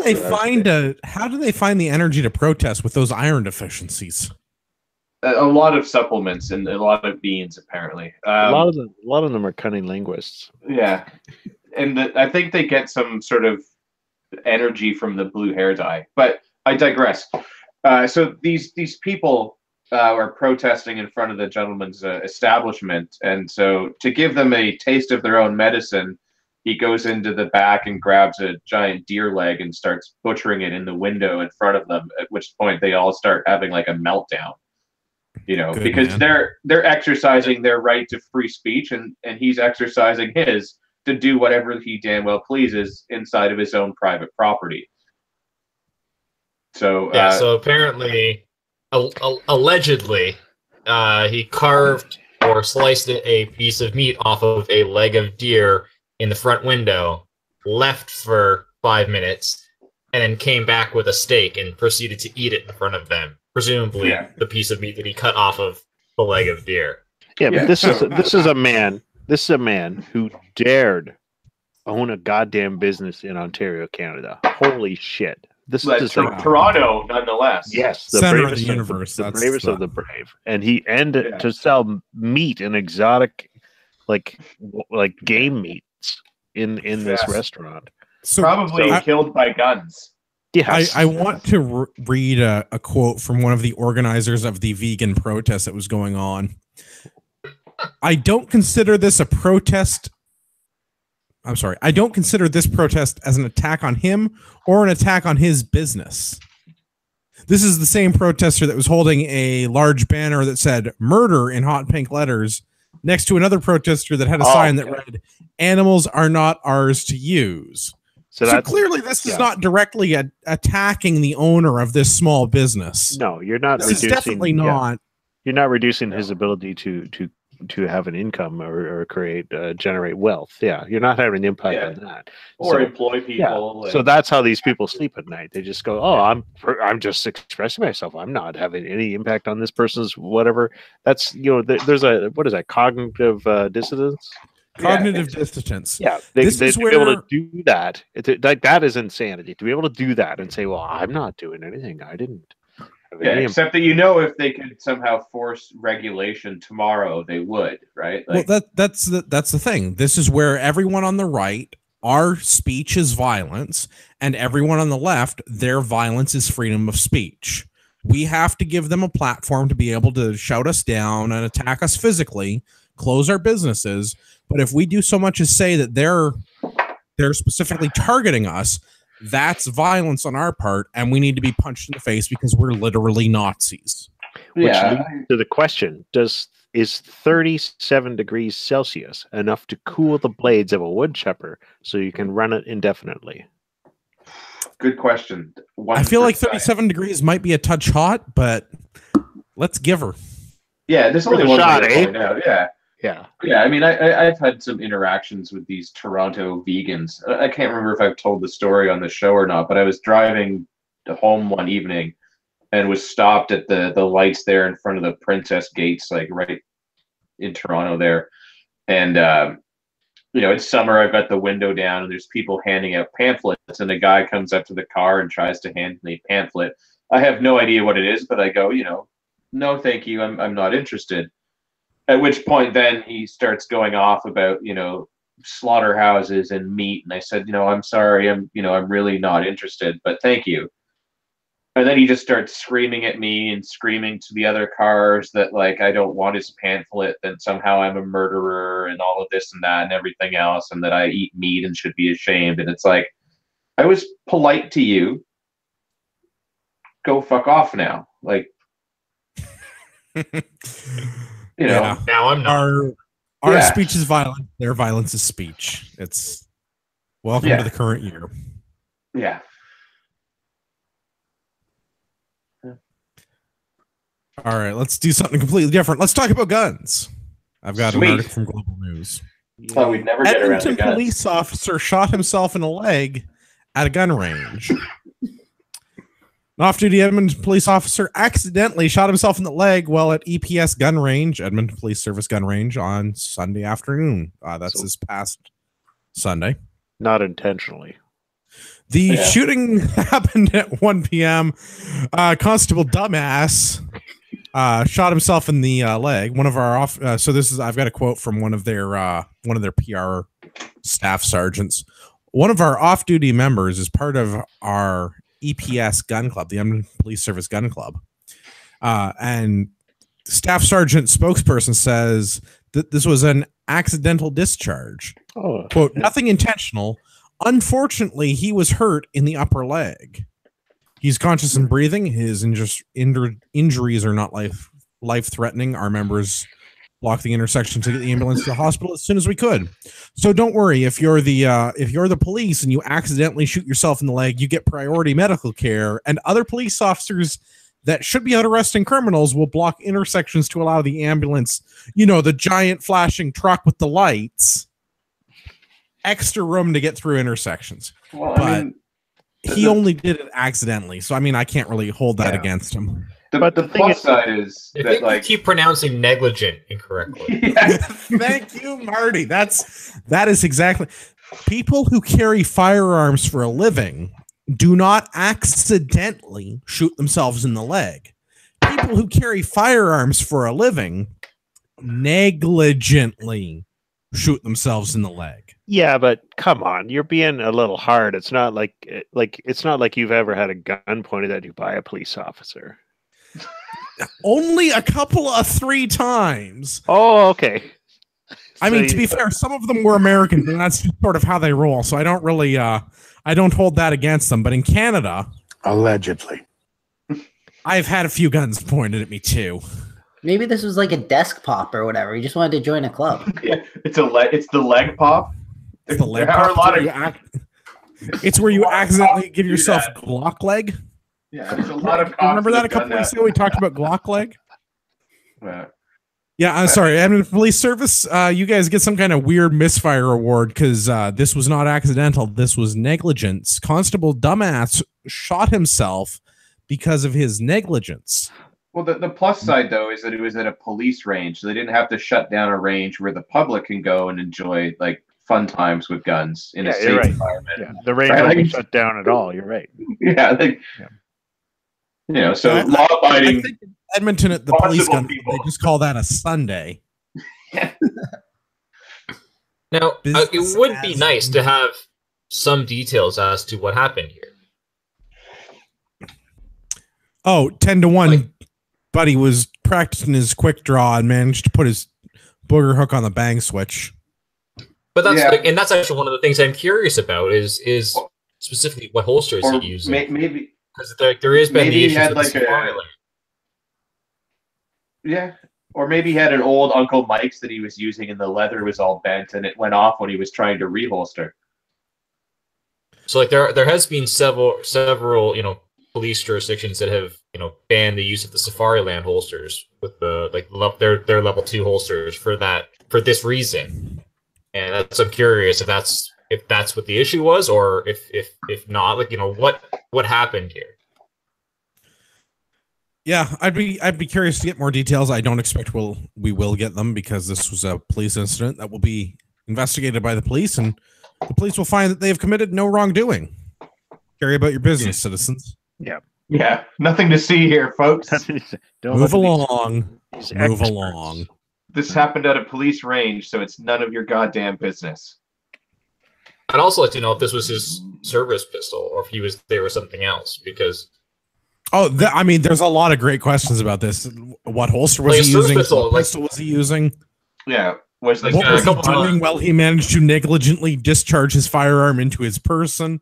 they find the energy to protest with those iron deficiencies? A lot of supplements and a lot of beans, apparently. A lot of them are cunning linguists. Yeah, and I think they get some sort of energy from the blue hair dye. But I digress. So these people are protesting in front of the gentleman's establishment, and so to give them a taste of their own medicine, he goes into the back and grabs a giant deer leg and starts butchering it in the window in front of them. At which point they all start having like a meltdown, you know, because they're exercising their right to free speech, and he's exercising his to do whatever he damn well pleases inside of his own private property. So yeah, so apparently. Allegedly, he carved or sliced a piece of meat off of a leg of deer in the front window, left for 5 minutes, and then came back with a steak and proceeded to eat it in front of them. Presumably, the piece of meat that he cut off of the leg of deer. Yeah, but this is a man. This is a man who dared own a goddamn business in Ontario, Canada. Holy shit. This is Toronto, nonetheless. Yes, the center of the universe. The bravest of the brave, and he ended to sell meat and exotic, like game meats in this restaurant. So, probably killed by guns. Yes. I want to read a quote from one of the organizers of the vegan protest that was going on. I don't consider this a protest. I'm sorry. I don't consider this protest as an attack on him or an attack on his business. This is the same protester that was holding a large banner that said murder in hot pink letters next to another protester that had a sign that read, animals are not ours to use. So clearly this is not directly attacking the owner of this small business. No, you're not. This is definitely not. You're not reducing his ability to have an income or generate wealth. Yeah, you're not having an impact on that. Or So, employ people. so that's how these people sleep at night. They just go, "Oh, I'm just expressing myself. I'm not having any impact on this person's whatever." That's there's a what is that, cognitive dissonance? Cognitive dissonance. Yeah, to be able to do that, that is insanity. To be able to do that and say, "Well, I'm not doing anything. I didn't." Except that if they could somehow force regulation tomorrow, they would, right? Well, that's the thing. This is where everyone on the right, our speech is violence, and everyone on the left, their violence is freedom of speech. We have to give them a platform to be able to shout us down and attack us physically, close our businesses. But if we do so much as say that they're specifically targeting us, that's violence on our part, and we need to be punched in the face because we're literally Nazis. Which leads to the question: is 37 degrees Celsius enough to cool the blades of a wood chipper so you can run it indefinitely? Good question. I feel like 37 degrees might be a touch hot, but let's give her. Yeah, this only one shot, Yeah. I mean, I've had some interactions with these Toronto vegans. I can't remember if I've told the story on the show or not, but I was driving home one evening and was stopped at the lights there in front of the Princess Gates, like right in Toronto there. And, it's summer, I've got the window down and there's people handing out pamphlets, and a guy comes up to the car and tries to hand me a pamphlet. I have no idea what it is, but I go, no, thank you. I'm not interested. At which point then he starts going off about, slaughterhouses and meat. And I said, I'm sorry. I'm really not interested, but thank you. And then he just starts screaming at me and screaming to the other cars that, like, I don't want his pamphlet, that somehow I'm a murderer and all of this and that and everything else, and that I eat meat and should be ashamed. And it's like, I was polite to you. Go fuck off now. Like, now I'm not. Our speech is violent. Their violence is speech. It's welcome to the current year. Yeah. All right, let's do something completely different. Let's talk about guns. I've got an article from Global News. Oh, we'd never get around to guns. Edmonton police officer shot himself in the leg at a gun range. An off-duty Edmonton police officer accidentally shot himself in the leg while at EPS gun range, Edmonton Police Service gun range, on Sunday afternoon. That's this past Sunday. Not intentionally. The shooting happened at 1 p.m. Constable Dumbass shot himself in the leg. One of our I've got a quote from one of their PR staff sergeants. One of our off-duty members is part of our EPS gun club, the Edmonton Police Service Gun Club. And staff sergeant spokesperson says that this was an accidental discharge. Oh, quote, nothing intentional. Unfortunately, he was hurt in the upper leg. He's conscious and breathing. His injuries are not life-threatening. Our members blocked the intersection to get the ambulance to the hospital as soon as we could. So don't worry. If you're the police and you accidentally shoot yourself in the leg, you get priority medical care, and other police officers that should be out arresting criminals will block intersections to allow the ambulance, the giant flashing truck with the lights, extra room to get through intersections. Well, but he only did it accidentally, so I can't really hold that against him. But the plus side is that, I keep pronouncing negligent incorrectly. Thank you, Marty. That is exactly. People who carry firearms for a living do not accidentally shoot themselves in the leg. People who carry firearms for a living negligently shoot themselves in the leg. Yeah, but come on, you're being a little hard. It's not like you've ever had a gun pointed at you by a police officer. Only a couple of 3 times. Oh, okay. I mean, to be fair, some of them were Americans, and that's just sort of how they roll. So I don't really, I don't hold that against them. But in Canada, allegedly, I've had a few guns pointed at me too. Maybe this was like a desk pop or whatever. He just wanted to join a club. Yeah, it's the leg pop. It's the leg pop. It's where you accidentally give yourself Glock leg. Yeah, there's a lot of. Remember that a couple weeks ago we talked about Glock leg? Yeah, I'm sorry. Edmonton Police Service, you guys get some kind of weird misfire award because this was not accidental. This was negligence. Constable Dumbass shot himself because of his negligence. Well, the plus side, though, is that it was at a police range, so they didn't have to shut down a range where the public can go and enjoy like fun times with guns in a safe environment. Yeah, the range Right, wasn't like- shut down at all. You're right. Yeah, like, Yeah. you know, so I law-abiding. think in Edmonton at the police responsible gun, people. they just call that a Sunday. Now, Business it would be as nice to have some details as to what happened here. Oh, 10 to 1. Like- Buddy was practicing his quick draw and managed to put his booger hook on the bang switch. But that's Yeah. like, and that's actually one of the things I'm curious about is specifically what holster is Or he using? maybe, Because there has been maybe the he issues had with like the Safari a- Lane. yeah. Or maybe he had an old Uncle Mike's that he was using and the leather was all bent and it went off when he was trying to reholster. So like there has been several police jurisdictions that have banned the use of the Safari Land holsters with the their level 2 holsters for this reason. And I'm curious if that's what the issue was, or if not, what happened here. Yeah, I'd be curious to get more details. I don't expect we will get them because this was a police incident that will be investigated by the police, and the police will find that they have committed no wrongdoing. Carry about your business, citizens. Yeah, nothing to see here, folks. Don't Move let along. these Move experts- along. This happened at a police range, so it's none of your goddamn business. I'd also like to know if this was his service pistol or if they were something else, because Oh, I mean, there's a lot of great questions about this. What holster was Like a he service using? pistol, What like- pistol was he using? Yeah, was like Like, What was he couple doing while he managed to negligently discharge his firearm into his person?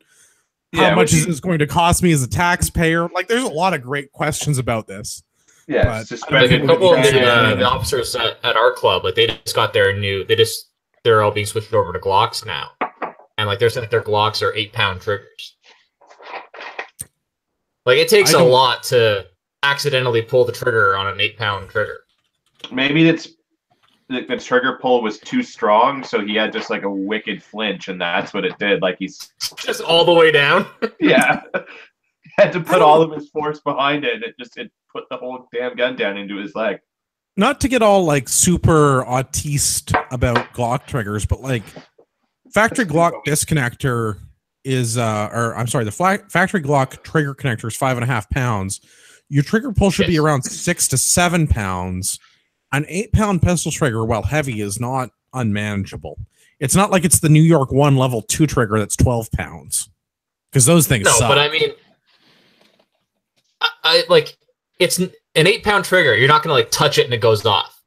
How Yeah, much was is this going to cost me as a taxpayer? Like, there's a lot of great questions about this. yeah, but- like suspended a couple of with the officers at our club, like they just got they're all being switched over to Glocks now, and like they're saying that their Glocks are 8-pound triggers. Like it takes a lot to accidentally pull the trigger on an 8-pound trigger. Maybe the trigger pull was too strong, so he had just like a wicked flinch, and that's what it did. Like he's Just all the way down. yeah, had to put all of his force behind it. And it put the whole damn gun down into his leg. Not to get all like super autiste about Glock triggers, but like factory Glock disconnector is the factory Glock trigger connector is 5.5 pounds. Your trigger pull should be Yes. around 6 to 7 pounds. An 8-pound pistol trigger, while heavy, is not unmanageable. It's not like it's the New York 1 level 2 trigger that's 12 pounds. Because those things No, suck. but I mean, I like it's an 8-pound trigger. You're not gonna like touch it and it goes off.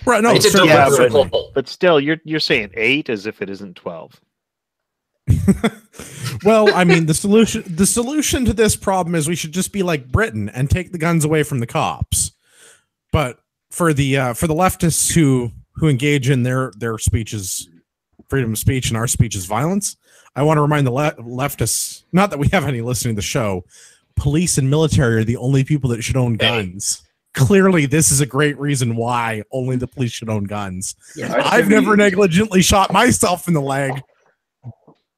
Right, no, It's a certainly- yeah, deliberate but- pull. But still, you're saying 8 as if it isn't 12. Well, I mean, the solution to this problem is we should just be like Britain and take the guns away from the cops. But for the leftists who engage in their speeches, freedom of speech, and our speech is violence, I want to remind the leftists, not that we have any listening to the show, police and military are the only people that should own guns. Clearly, this is a great reason why only the police should own guns. Yeah. I've never negligently shot myself in the leg.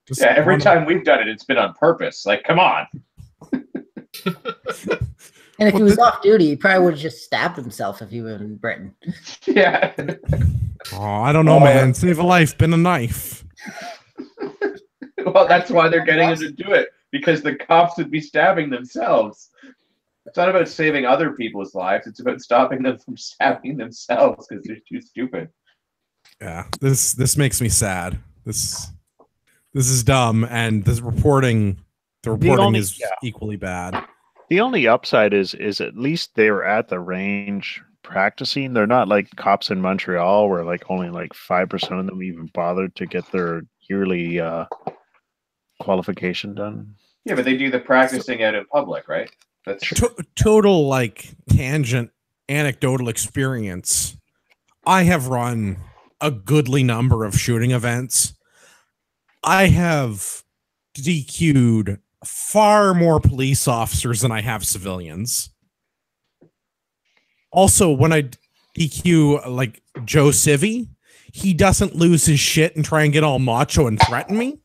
Just Yeah, every wanna- time we've done it, it's been on purpose. Like, come on. And if Well, he was off duty, he probably would have just stabbed himself if he was in Britain. Yeah. Oh, I don't know, man. Save a life, been a knife. Well, that's why they're getting him to do it, because the cops would be stabbing themselves. It's not about saving other people's lives. It's about stopping them from stabbing themselves because they're too stupid. Yeah, this makes me sad. This is dumb, and the reporting only- is yeah. equally bad. The only upside is at least they were at the range practicing. They're not like cops in Montreal where like only like 5% of them even bothered to get their yearly qualification done. Yeah, but they do the practicing out in public, right? That's Total like tangent anecdotal experience. I have run a goodly number of shooting events. I have DQ'd far more police officers than I have civilians. Also, when DQ like Joe Civvy, he doesn't lose his shit and try and get all macho and threaten me.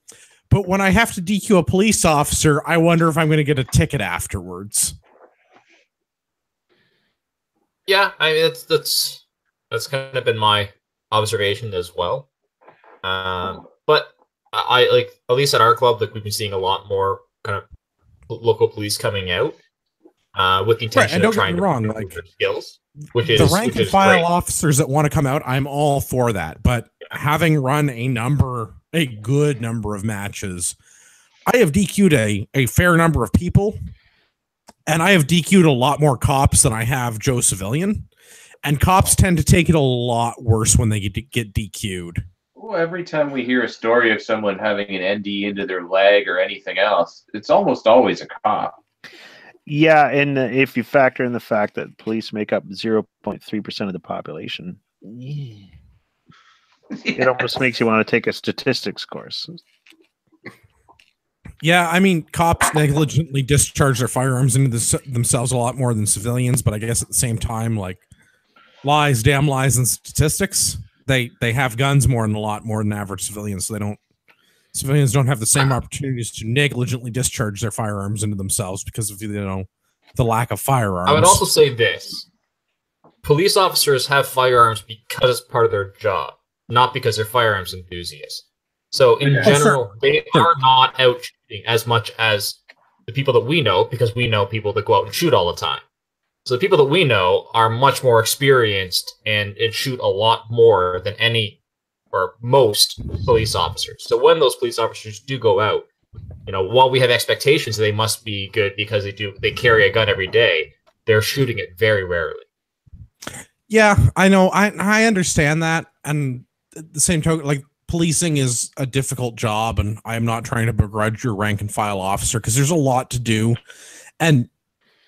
But when I have to DQ a police officer, I wonder if I'm going to get a ticket afterwards. Yeah, I mean that's kind of been my observation as well. But I like, at least at our club, like we've been seeing a lot more kind of local police coming out with the intention of trying to improve their skills. Which is the rank and file great. officers that want to come out, I'm all for that. But having run a good number of matches, I have DQ'd a fair number of people, and I have DQ'd a lot more cops than I have Joe Civilian. And cops tend to take it a lot worse when they get DQ'd. Well, every time we hear a story of someone having an ND into their leg or anything else, it's almost always a cop. Yeah, and if you factor in the fact that police make up 0.3% of the population, it almost makes you want to take a statistics course. Yeah, I mean, cops negligently discharge their firearms into themselves a lot more than civilians, but I guess at the same time, like damn lies, and statistics, they have guns a lot more than average civilians, so civilians don't have the same opportunities to negligently discharge their firearms into themselves because of, the lack of firearms. I would also say this. Police officers have firearms because it's part of their job, not because they're firearms enthusiasts. So in general, they are not out shooting as much as the people that we know, because we know people that go out and shoot all the time. So the people that we know are much more experienced and shoot a lot more than any or most police officers. So when those police officers do go out, while we have expectations they must be good because they carry a gun every day, they're shooting it very rarely. Yeah, I know. I understand that. And at the same token, like, policing is a difficult job, and I'm not trying to begrudge your rank and file officer because there's a lot to do. And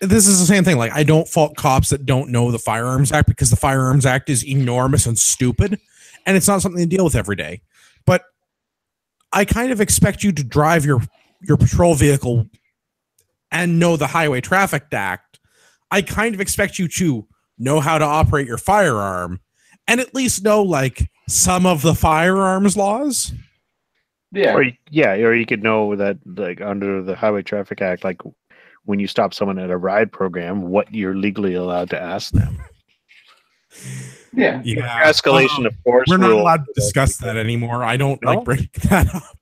this is the same thing. Like, I don't fault cops that don't know the Firearms Act, because the Firearms Act is enormous and stupid, and it's not something to deal with every day. But I kind of expect you to drive your patrol vehicle and know the Highway Traffic Act. I kind of expect you to know how to operate your firearm and at least know, like, some of the firearms laws. Yeah. Or you could know that, like, under the Highway Traffic Act, like, when you stop someone at a ride program, what you're legally allowed to ask them. Yeah. Escalation of force. We're not allowed to discuss that anymore. I don't like bringing that up.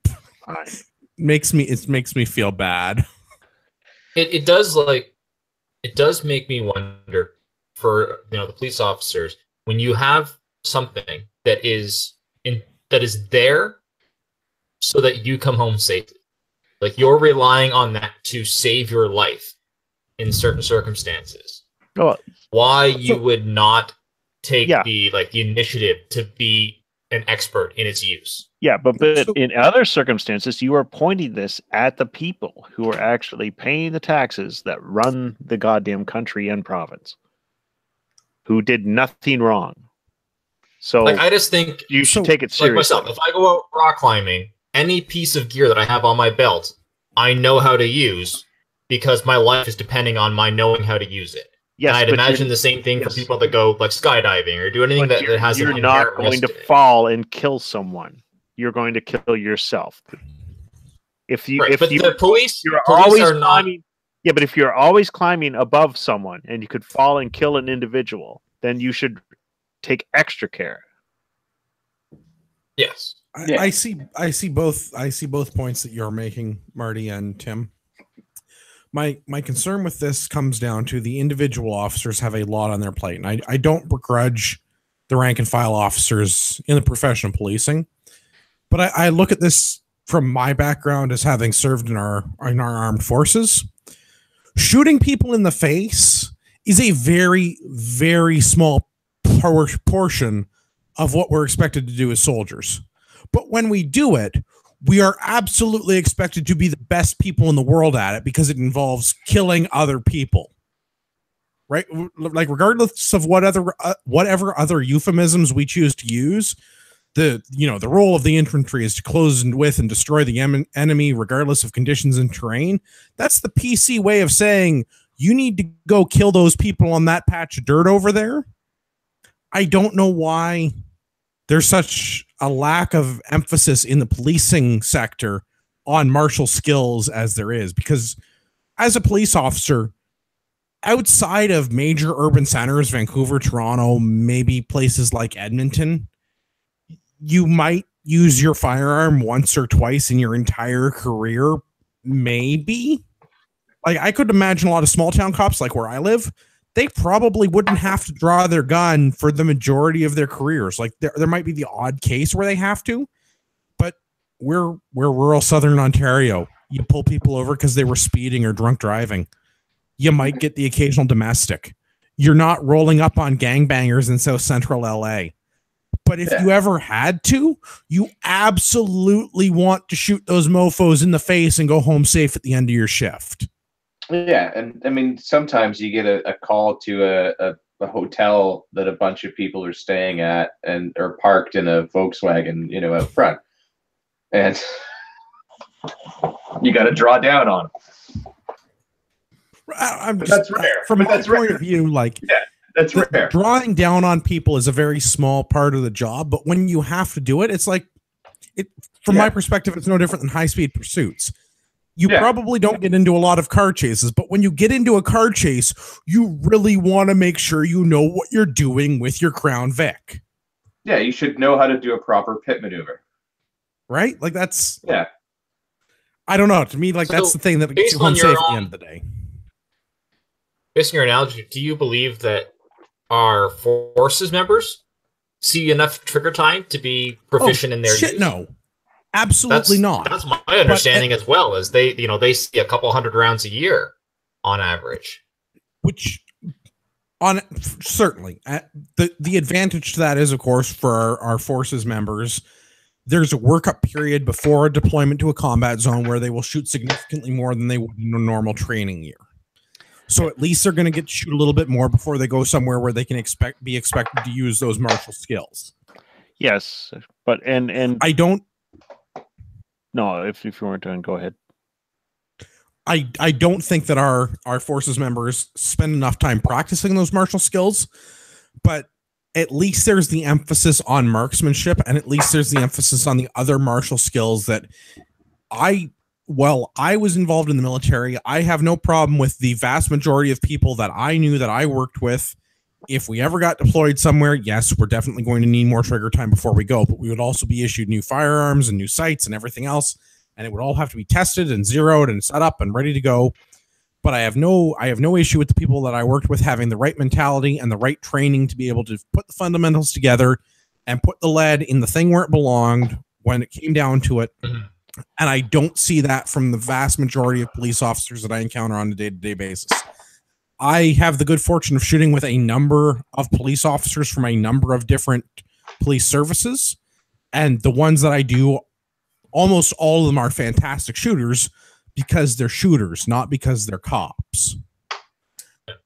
It makes me feel bad. It does make me wonder for the police officers, when you have something that is there so that you come home safely. Like, you're relying on that to save your life in certain circumstances. Why you would not take the initiative to be an expert in its use? Yeah, but in other circumstances, you are pointing this at the people who are actually paying the taxes that run the goddamn country and province, who did nothing wrong. So, like, I just think you should take it seriously. Like myself, if I go out rock climbing, any piece of gear that I have on my belt, I know how to use because my life is depending on my knowing how to use it. Yes, and I'd imagine the same thing for people that go, like, skydiving or do anything that has an inherent risk. You're not going to fall and kill someone. You're going to kill yourself. The police are always climbing. Yeah, but if you're always climbing above someone and you could fall and kill an individual, then you should take extra care. Yes. I see both points that you're making, Marty and Tim. My concern with this comes down to the individual officers have a lot on their plate, and I don't begrudge the rank and file officers in the profession of policing, but I look at this from my background as having served in our armed forces. Shooting people in the face is a very, very small portion of what we're expected to do as soldiers. But when we do it, we are absolutely expected to be the best people in the world at it because it involves killing other people. Right? Like, regardless of whatever other euphemisms we choose to use, the role of the infantry is to close with and destroy the enemy regardless of conditions and terrain. That's the PC way of saying you need to go kill those people on that patch of dirt over there. I don't know why there's such a lack of emphasis in the policing sector on martial skills as there is, because as a police officer, outside of major urban centers, Vancouver, Toronto, maybe places like Edmonton, you might use your firearm once or twice in your entire career. Maybe. Like, I could imagine a lot of small town cops, like where I live, they probably wouldn't have to draw their gun for the majority of their careers. Like, there might be the odd case where they have to, but we're rural Southern Ontario. You pull people over because they were speeding or drunk driving. You might get the occasional domestic. You're not rolling up on gangbangers in South Central LA. But if you ever had to, you absolutely want to shoot those mofos in the face and go home safe at the end of your shift. Yeah, and I mean, sometimes you get a call to a hotel that a bunch of people are staying at and are parked in a Volkswagen, out front, and you got to draw down on them. I'm just, that's rare. From my point of view, like, that's rare. Drawing down on people is a very small part of the job, but when you have to do it, it's like, from my perspective, it's no different than high-speed pursuits. You probably don't get into a lot of car chases, but when you get into a car chase, you really want to make sure you know what you're doing with your Crown Vic. Yeah, you should know how to do a proper pit maneuver. Right? Like, that's... Yeah. I don't know. To me, like, that's the thing that gets you home safe at the end of the day. Based on your analogy, do you believe that our forces members see enough trigger time to be proficient in their use? No. Absolutely not. That's my understanding as well, as they see a couple hundred rounds a year on average. Which, certainly, the advantage to that is, of course, for our forces members, there's a workup period before a deployment to a combat zone where they will shoot significantly more than they would in a normal training year. So at least they're going to get to shoot a little bit more before they go somewhere where they can be expected to use those martial skills. Yes, but and I don't. No, if you weren't done, go ahead. I don't think that our forces members spend enough time practicing those martial skills, but at least there's the emphasis on marksmanship, and at least there's the emphasis on the other martial skills that I was involved in the military. I have no problem with the vast majority of people that I knew that I worked with. If we ever got deployed somewhere, yes, we're definitely going to need more trigger time before we go, but we would also be issued new firearms and new sights and everything else, and it would all have to be tested and zeroed and set up and ready to go. But I have no issue with the people that I worked with having the right mentality and the right training to be able to put the fundamentals together and put the lead in the thing where it belonged when it came down to it. And I don't see that from the vast majority of police officers that I encounter on a day-to-day basis. I have the good fortune of shooting with a number of police officers from a number of different police services. And the ones that I do, almost all of them are fantastic shooters because they're shooters, not because they're cops.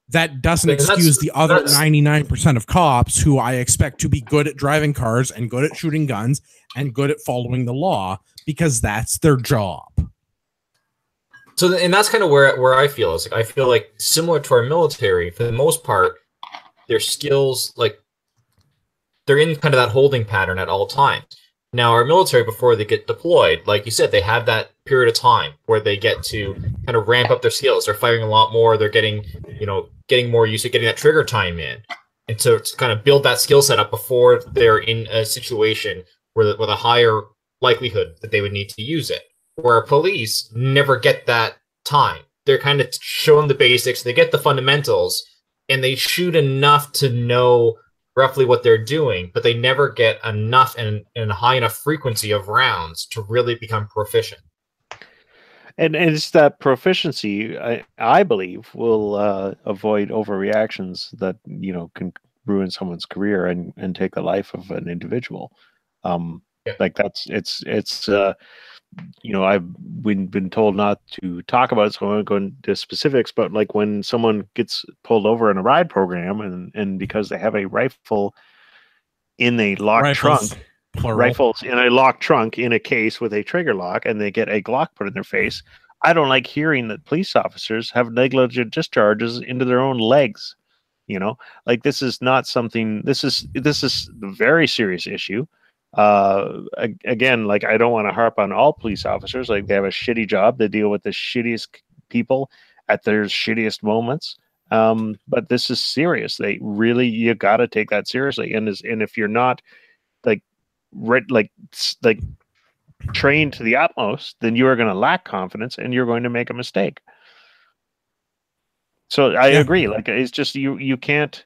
That doesn't excuse the other 99% of cops who I expect to be good at driving cars and good at shooting guns and good at following the law because that's their job. So, and that's kind of where I feel is like, I feel like similar to our military, for the most part, their skills, like, they're in kind of that holding pattern at all times. Now, our military, before they get deployed, like you said, they have that period of time where they get to kind of ramp up their skills. They're firing a lot more. They're getting more used to getting that trigger time in. And so to kind of build that skill set up before they're in a situation with a higher likelihood that they would need to use it. Where police never get that time. They're kind of shown the basics, they get the fundamentals, and they shoot enough to know roughly what they're doing, but they never get enough and a high enough frequency of rounds to really become proficient. And it's that proficiency, I believe, will avoid overreactions that can ruin someone's career and take the life of an individual. Like it's I've been told not to talk about it, so I won't go into specifics, but like when someone gets pulled over in a ride program and because they have a rifle in a locked trunk, rifles in a locked trunk in a case with a trigger lock, and they get a Glock put in their face, I don't like hearing that police officers have negligent discharges into their own legs. You know, like this is not something. This is a very serious issue. Again, like I don't want to harp on all police officers. Like they have a shitty job. They deal with the shittiest people at their shittiest moments. But this is serious. They really, you got to take that seriously. And if you're not like trained to the utmost, then you are going to lack confidence and you're going to make a mistake. So I agree. Like it's just you can't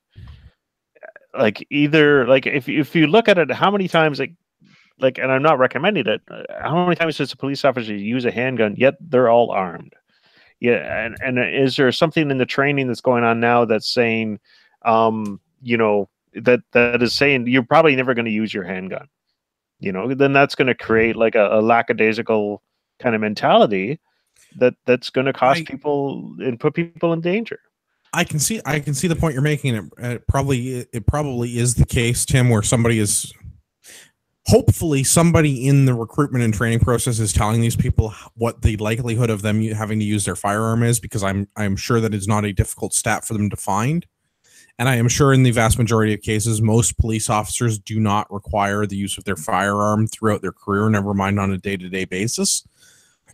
like either like if you look at it, how many times like and I'm not recommending it. How many times does a police officer use a handgun? Yet they're all armed. Yeah, and is there something in the training that's going on now that's saying, you know, that is saying you're probably never going to use your handgun? You know, then that's going to create like a lackadaisical kind of mentality that's going to cost people and put people in danger. I can see the point you're making. It probably is the case, Tim, where hopefully somebody in the recruitment and training process is telling these people what the likelihood of them having to use their firearm is, because I'm sure that it's not a difficult stat for them to find. And I am sure in the vast majority of cases, most police officers do not require the use of their firearm throughout their career, never mind on a day-to-day basis.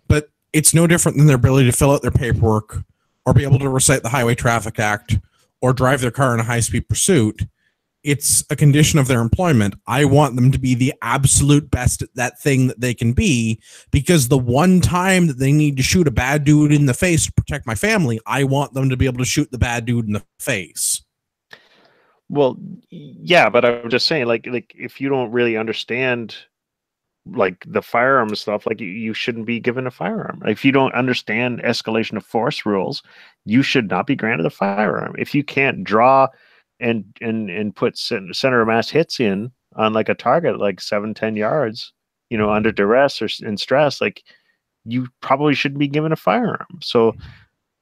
But it's no different than their ability to fill out their paperwork or be able to recite the Highway Traffic Act or drive their car in a high-speed pursuit. It's a condition of their employment. I want them to be the absolute best at that thing that they can be, because the one time that they need to shoot a bad dude in the face to protect my family, I want them to be able to shoot the bad dude in the face. Well, yeah, but I'm just saying, like if you don't really understand like the firearm stuff, like you shouldn't be given a firearm. If you don't understand escalation of force rules, you should not be granted a firearm. If you can't draw and put center of mass hits in on like a target like 7-10 yards, you know, under duress or in stress, like you probably shouldn't be given a firearm. So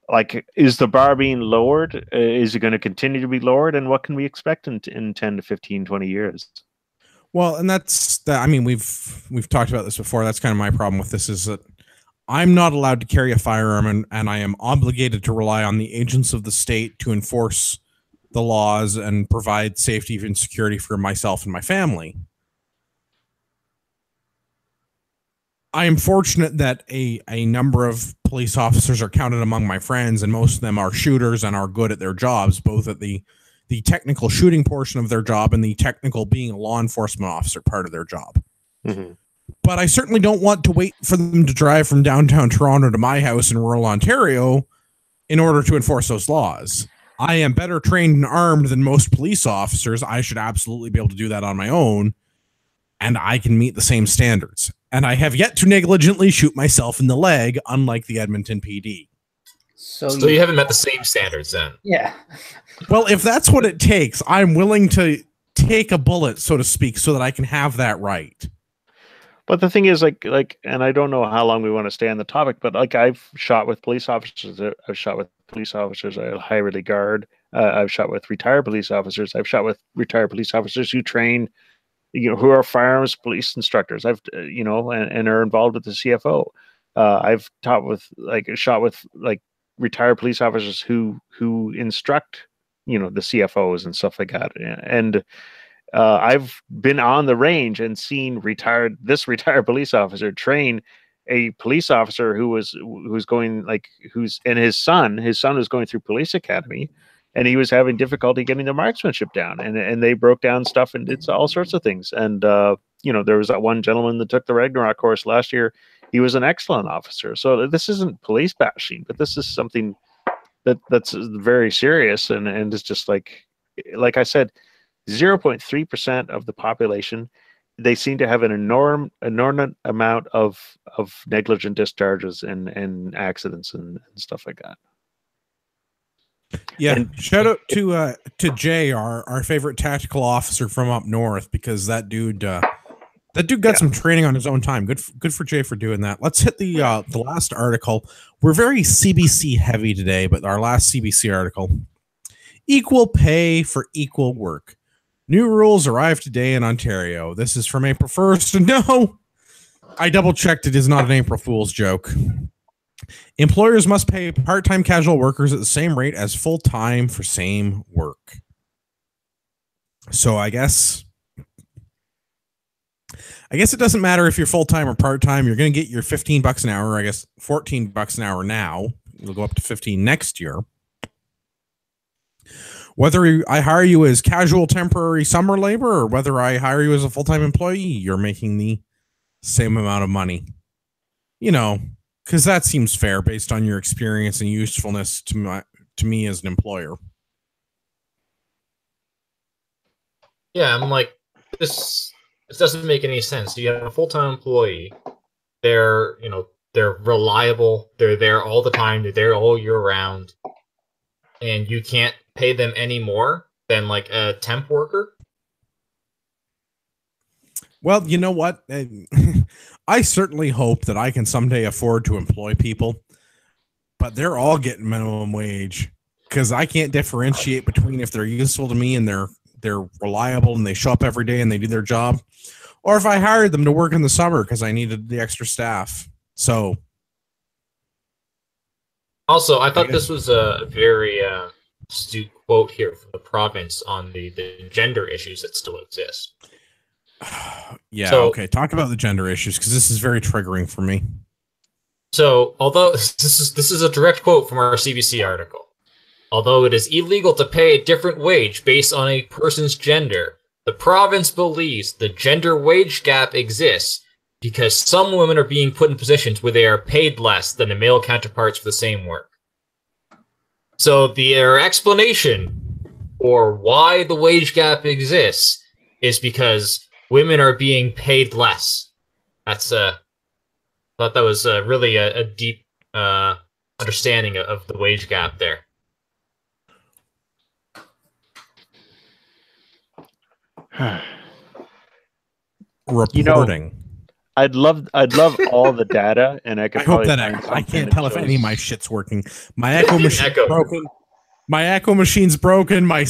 like, is the bar being lowered? Is it going to continue to be lowered? And what can we expect in 10 to 15, 20 years? Well, and I mean, we've talked about this before. That's kind of my problem with this, is that I'm not allowed to carry a firearm, and I am obligated to rely on the agents of the state to enforce the laws and provide safety and security for myself and my family. I am fortunate that a number of police officers are counted among my friends, and most of them are shooters and are good at their jobs, both at the technical shooting portion of their job and the technical being a law enforcement officer part of their job. Mm-hmm. But I certainly don't want to wait for them to drive from downtown Toronto to my house in rural Ontario in order to enforce those laws. I am better trained and armed than most police officers. I should absolutely be able to do that on my own, and I can meet the same standards. And I have yet to negligently shoot myself in the leg, unlike the Edmonton PD. So you haven't met the same standards then? Yeah. Well, if that's what it takes, I'm willing to take a bullet, so to speak, so that I can have that right. But the thing is, like, and I don't know how long we want to stay on the topic, but like I've shot with police officers. I've shot with police officers I highly regard. I've shot with retired police officers. I've shot with retired police officers who train, you know, who are firearms police instructors. I've, you know, and are involved with the CFO. I've shot with retired police officers who instruct, you know, the CFOs and stuff like that. And I've been on the range and seen this retired police officer train a police officer who's going and his son was going through police academy, and he was having difficulty getting the marksmanship down, and they broke down stuff and did all sorts of things. And you know, there was that one gentleman that took the Ragnarok course last year. He was an excellent officer. So this isn't police bashing, but this is something that's very serious, and it's just like I said, 0.3% of the population, they seem to have an enormous amount of negligent discharges and accidents and stuff like that. Yeah, and shout out to Jay, our favorite tactical officer from up north, because that dude got some training on his own time. Good for Jay for doing that. Let's hit the last article. We're very CBC heavy today, but our last CBC article: equal pay for equal work. New rules arrived today in Ontario. This is from April 1st. No, I double checked. It is not an April Fool's joke. Employers must pay part-time casual workers at the same rate as full-time for same work. So I guess it doesn't matter if you're full-time or part-time. You're going to get your $15 an hour. I guess $14 an hour now. It'll go up to 15 next year. Whether I hire you as casual temporary summer labor or whether I hire you as a full-time employee, you're making the same amount of money. You know, because that seems fair based on your experience and usefulness to me as an employer. Yeah, I'm like, this doesn't make any sense. You have a full-time employee. They're reliable. They're there all the time. They're there all year round. And you can't pay them any more than like a temp worker? Well, you know what? I certainly hope that I can someday afford to employ people, but they're all getting minimum wage because I can't differentiate between if they're useful to me and they're reliable and they show up every day and they do their job, or if I hired them to work in the summer because I needed the extra staff. So, also, I thought this was a very astute quote here from the province on the gender issues that still exist. Yeah, so, okay. Talk about the gender issues because this is very triggering for me. So, although this is a direct quote from our CBC article, although it is illegal to pay a different wage based on a person's gender, the province believes the gender wage gap exists because some women are being put in positions where they are paid less than their male counterparts for the same work. So their explanation for why the wage gap exists is because women are being paid less. That's I thought that was really a deep understanding of the wage gap there. Reporting. I'd love all the data, and I could. I hope that I can't tell if any of my shit's working. My echo machine's broken. My echo machine's broken. My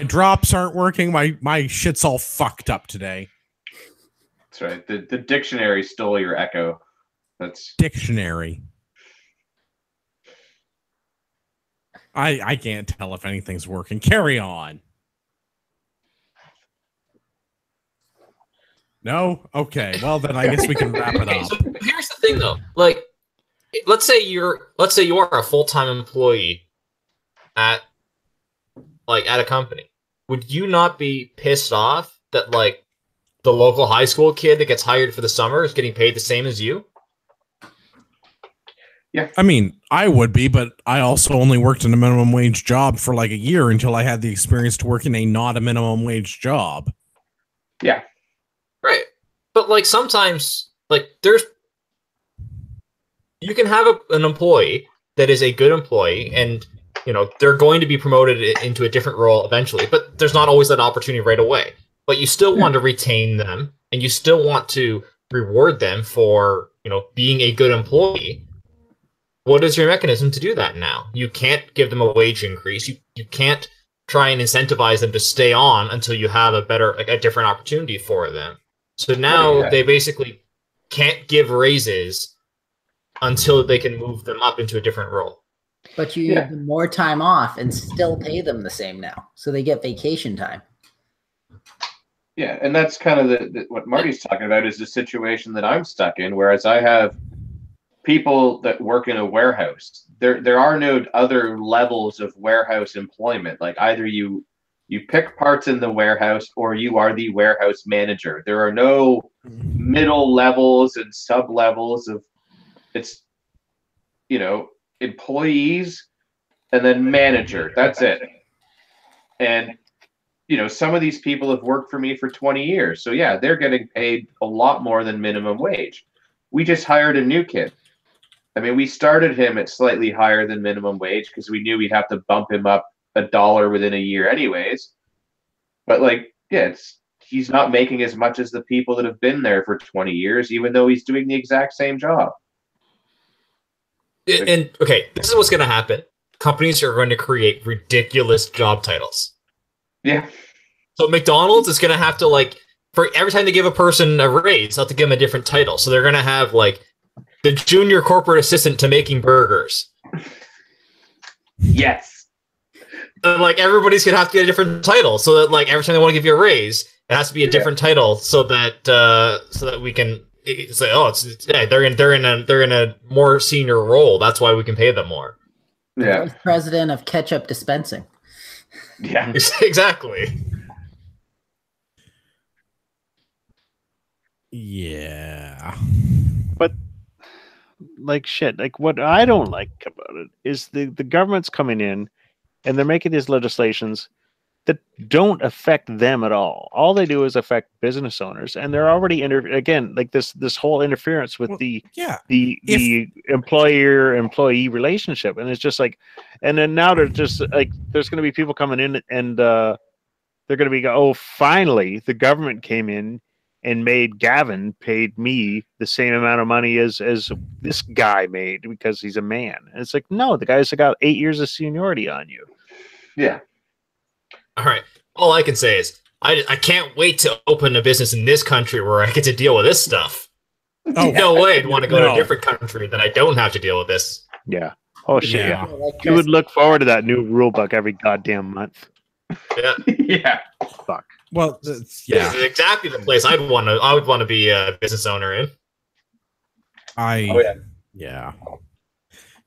drops aren't working. My shit's all fucked up today. That's right. The dictionary stole your echo. That's dictionary. I can't tell if anything's working. Carry on. No? Okay. Well, then I guess we can wrap it up. So here's the thing, though. Like, let's say you are a full-time employee at a company. Would you not be pissed off that like the local high school kid that gets hired for the summer is getting paid the same as you? Yeah. I mean, I would be, but I also only worked in a minimum wage job for like a year until I had the experience to work in a not a minimum wage job. Yeah. Right. But like sometimes like you can have an employee that is a good employee and they're going to be promoted into a different role eventually, but there's not always that opportunity right away. But you still want to retain them and you still want to reward them for, being a good employee. What is your mechanism to do that now? You can't give them a wage increase. You can't try and incentivize them to stay on until you have a different opportunity for them. So now they basically can't give raises until they can move them up into a different role. But you give them more time off and still pay them the same now. So they get vacation time. Yeah, and that's kind of what Marty's talking about is the situation that I'm stuck in, whereas I have people that work in a warehouse. There are no other levels of warehouse employment. Like either you pick parts in the warehouse or you are the warehouse manager. There are no middle levels and sub levels of employees and then manager. That's it. And some of these people have worked for me for 20 years. So yeah, they're getting paid a lot more than minimum wage. We just hired a new kid. I mean, we started him at slightly higher than minimum wage because we knew we'd have to bump him up $1 within a year anyways. But he's not making as much as the people that have been there for 20 years, even though he's doing the exact same job. And okay, this is what's going to happen. Companies are going to create ridiculous job titles. Yeah. So McDonald's is going to have to for every time they give a person a raise, they'll have to give them a different title. So they're going to have the junior corporate assistant to making burgers. Yes. And, like, everybody's gonna have to get a different title, so that, like, every time they want to give you a raise, it has to be a different title, so that we can say, oh, they're in a more senior role. That's why we can pay them more. Yeah. Vice president of ketchup dispensing. Yeah. Exactly. Yeah. But like shit, like what I don't like about it is the government's coming in and they're making these legislations that don't affect them at all. All they do is affect business owners, and they're already again like this whole interference with the employer-employee relationship, and it's just like, and then now they're just like, there's going to be people coming in and they're going to be oh, finally the government came in and made Gavin paid me the same amount of money as this guy made because he's a man. And it's like, no, the guy's got 8 years of seniority on you. Yeah. All right. All I can say is I can't wait to open a business in this country where I get to deal with this stuff. Oh, no way I'd want to go to a different country that I don't have to deal with this. Yeah. Oh shit. Yeah. Yeah. You would look forward to that new rule book every goddamn month. Yeah. Yeah. Fuck. Well, This is exactly the place I would want to be a business owner in.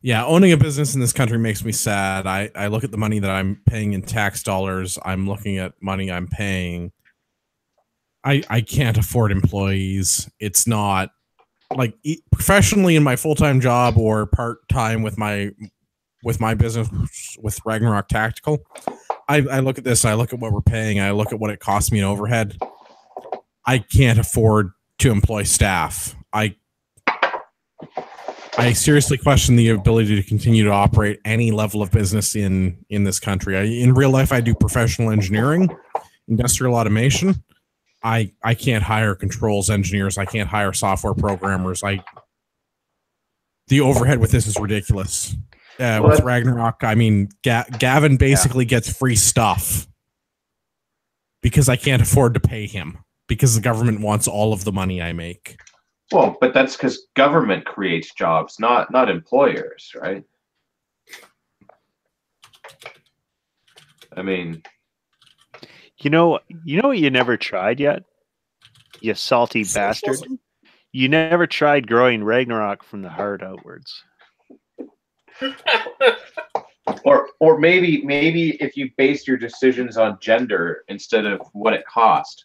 Yeah, owning a business in this country makes me sad. I look at the money that I'm paying in tax dollars. I'm looking at money I'm paying. I can't afford employees. It's not like professionally in my full-time job or part-time with my business with Ragnarok Tactical. I look at this, I look at what we're paying, I look at what it costs me in overhead. I can't afford to employ staff. I seriously question the ability to continue to operate any level of business in this country. In real life, I do professional engineering, industrial automation. I can't hire controls engineers. I can't hire software programmers. The overhead with this is ridiculous. With Ragnarok, I mean, Gavin basically gets free stuff because I can't afford to pay him because the government wants all of the money I make. Well, but that's because government creates jobs, not employers, right? I mean, you know what you never tried yet? You salty bastard. You never tried growing Ragnarok from the heart outwards. or maybe if you based your decisions on gender instead of what it cost,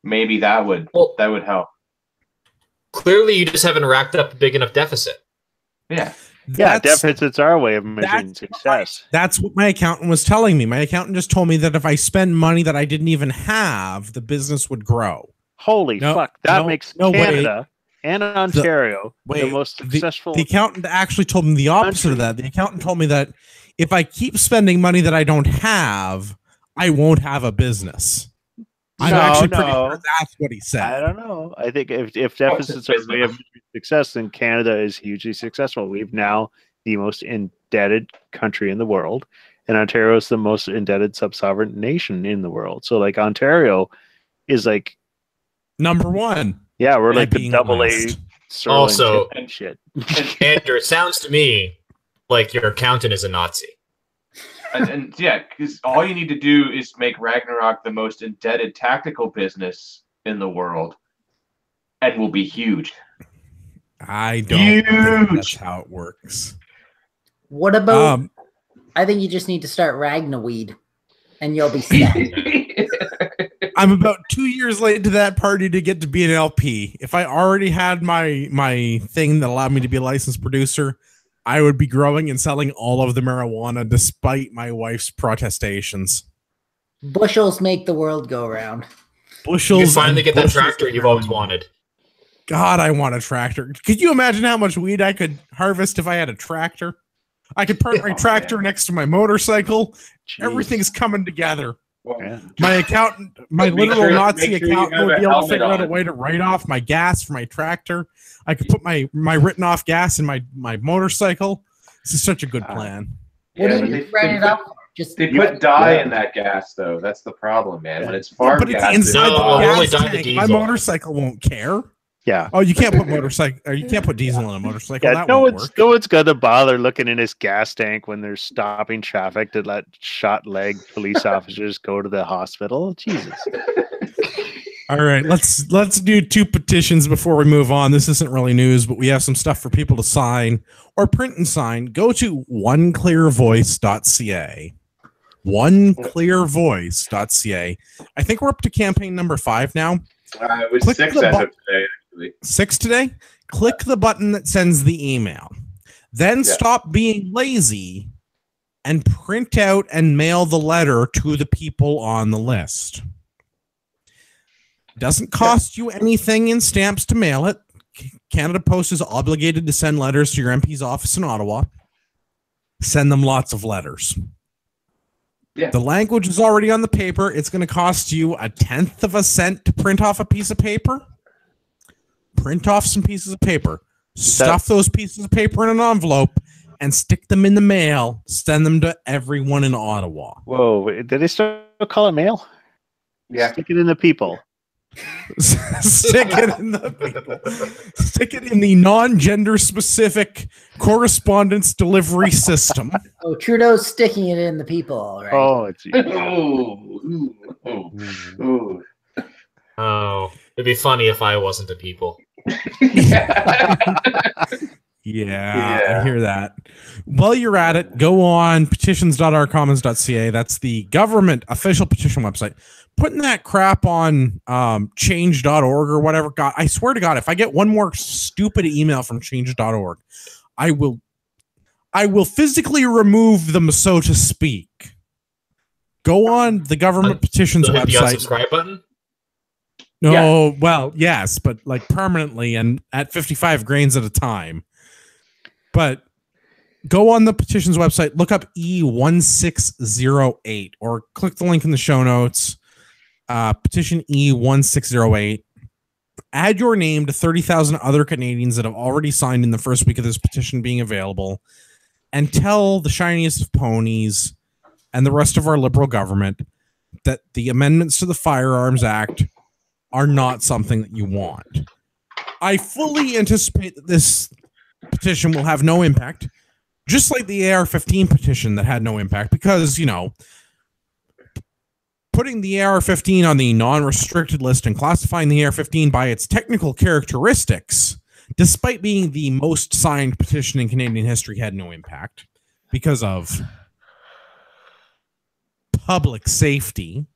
maybe that would help. Clearly, you just haven't racked up a big enough deficit. Yeah. Yeah, deficits are a way of measuring success. That's what my accountant was telling me. My accountant just told me that if I spend money that I didn't even have, the business would grow. Holy fuck. That makes Canada and Ontario the most successful. The accountant actually told me the opposite of that. The accountant told me that if I keep spending money that I don't have, I won't have a business. I'm actually pretty sure that's what he said. I don't know. I think if deficits are a way of success, then Canada is hugely successful. We've now the most indebted country in the world, and Ontario is the most indebted sub-sovereign nation in the world. So, like, Ontario is like number one. Yeah, we're like the AA. Also, and shit. Andrew, it sounds to me like your accountant is a Nazi. And yeah, because all you need to do is make Ragnarok the most indebted tactical business in the world, and will be huge. I don't think that's how it works. What about? I think you just need to start Ragnaweed, and you'll be set. I'm about 2 years late to that party to get to be an LP. If I already had my thing that allowed me to be a licensed producer, I would be growing and selling all of the marijuana despite my wife's protestations. Bushels make the world go round. Bushels. You finally get that tractor you've always wanted. God, I want a tractor. Could you imagine how much weed I could harvest if I had a tractor? I could park my tractor next to my motorcycle. Jeez. Everything's coming together. Well, my accountant, my literal Nazi accountant would be able to figure out a way to write off my gas for my tractor. I could put my written off gas in my motorcycle. This is such a good plan. What do you write it up? Just they put dye in that gas, though. That's the problem, man. When it's farm but gas, it's inside the gas only tank. My motorcycle won't care. Yeah. Oh, you can't put motorcycle, or you can't put diesel in a motorcycle. Yeah, That no won't one's work. no one's gonna bother looking in his gas tank when they're stopping traffic to let shot leg police officers go to the hospital. Jesus. All right, let's do 2 petitions before we move on. This isn't really news, but we have some stuff for people to sign or print and sign. Go to oneclearvoice.ca. Oneclearvoice.ca. I think we're up to campaign number 5 now. It was Click 6 the as bu- of today, actually. 6 today. Click the button that sends the email. Then stop being lazy and print out and mail the letter to the people on the list. Doesn't cost you anything in stamps to mail it. Canada Post is obligated to send letters to your MP's office in Ottawa. Send them lots of letters. Yeah. The language is already on the paper. It's going to cost you 1/10 of a cent to print off a piece of paper. Print off some pieces of paper. Stuff those pieces of paper in an envelope and stick them in the mail. Send them to everyone in Ottawa. Whoa, did they still call it mail? Yeah. Stick it in the people. Stick it in the people. Stick it in the non-gender specific correspondence delivery system. Oh, Trudeau's sticking it in the people, all right. Oh, it's Oh, it'd be funny if I wasn't a people. Yeah, I hear that. While you're at it, go on petitions.ourcommons.ca. That's the government official petition website. Putting that crap on change.org or whatever. God, I swear to God, if I get one more stupid email from change.org, I will physically remove them, so to speak. Go on the government petitions The website. unsubscribe button? No, well, yes, but like permanently and at 55 grains at a time. But go on the petitions website, look up E1608 or click the link in the show notes. Petition E1608. Add your name to 30,000 other Canadians that have already signed in the first week of this petition being available, and tell the shiniest of ponies and the rest of our Liberal government that the amendments to the Firearms Act are not something that you want. I fully anticipate that this petition will have no impact, just like the AR-15 petition that had no impact, because, you know, putting the AR-15 on the non-restricted list and classifying the AR-15 by its technical characteristics, despite being the most signed petition in Canadian history, had no impact because of public safety.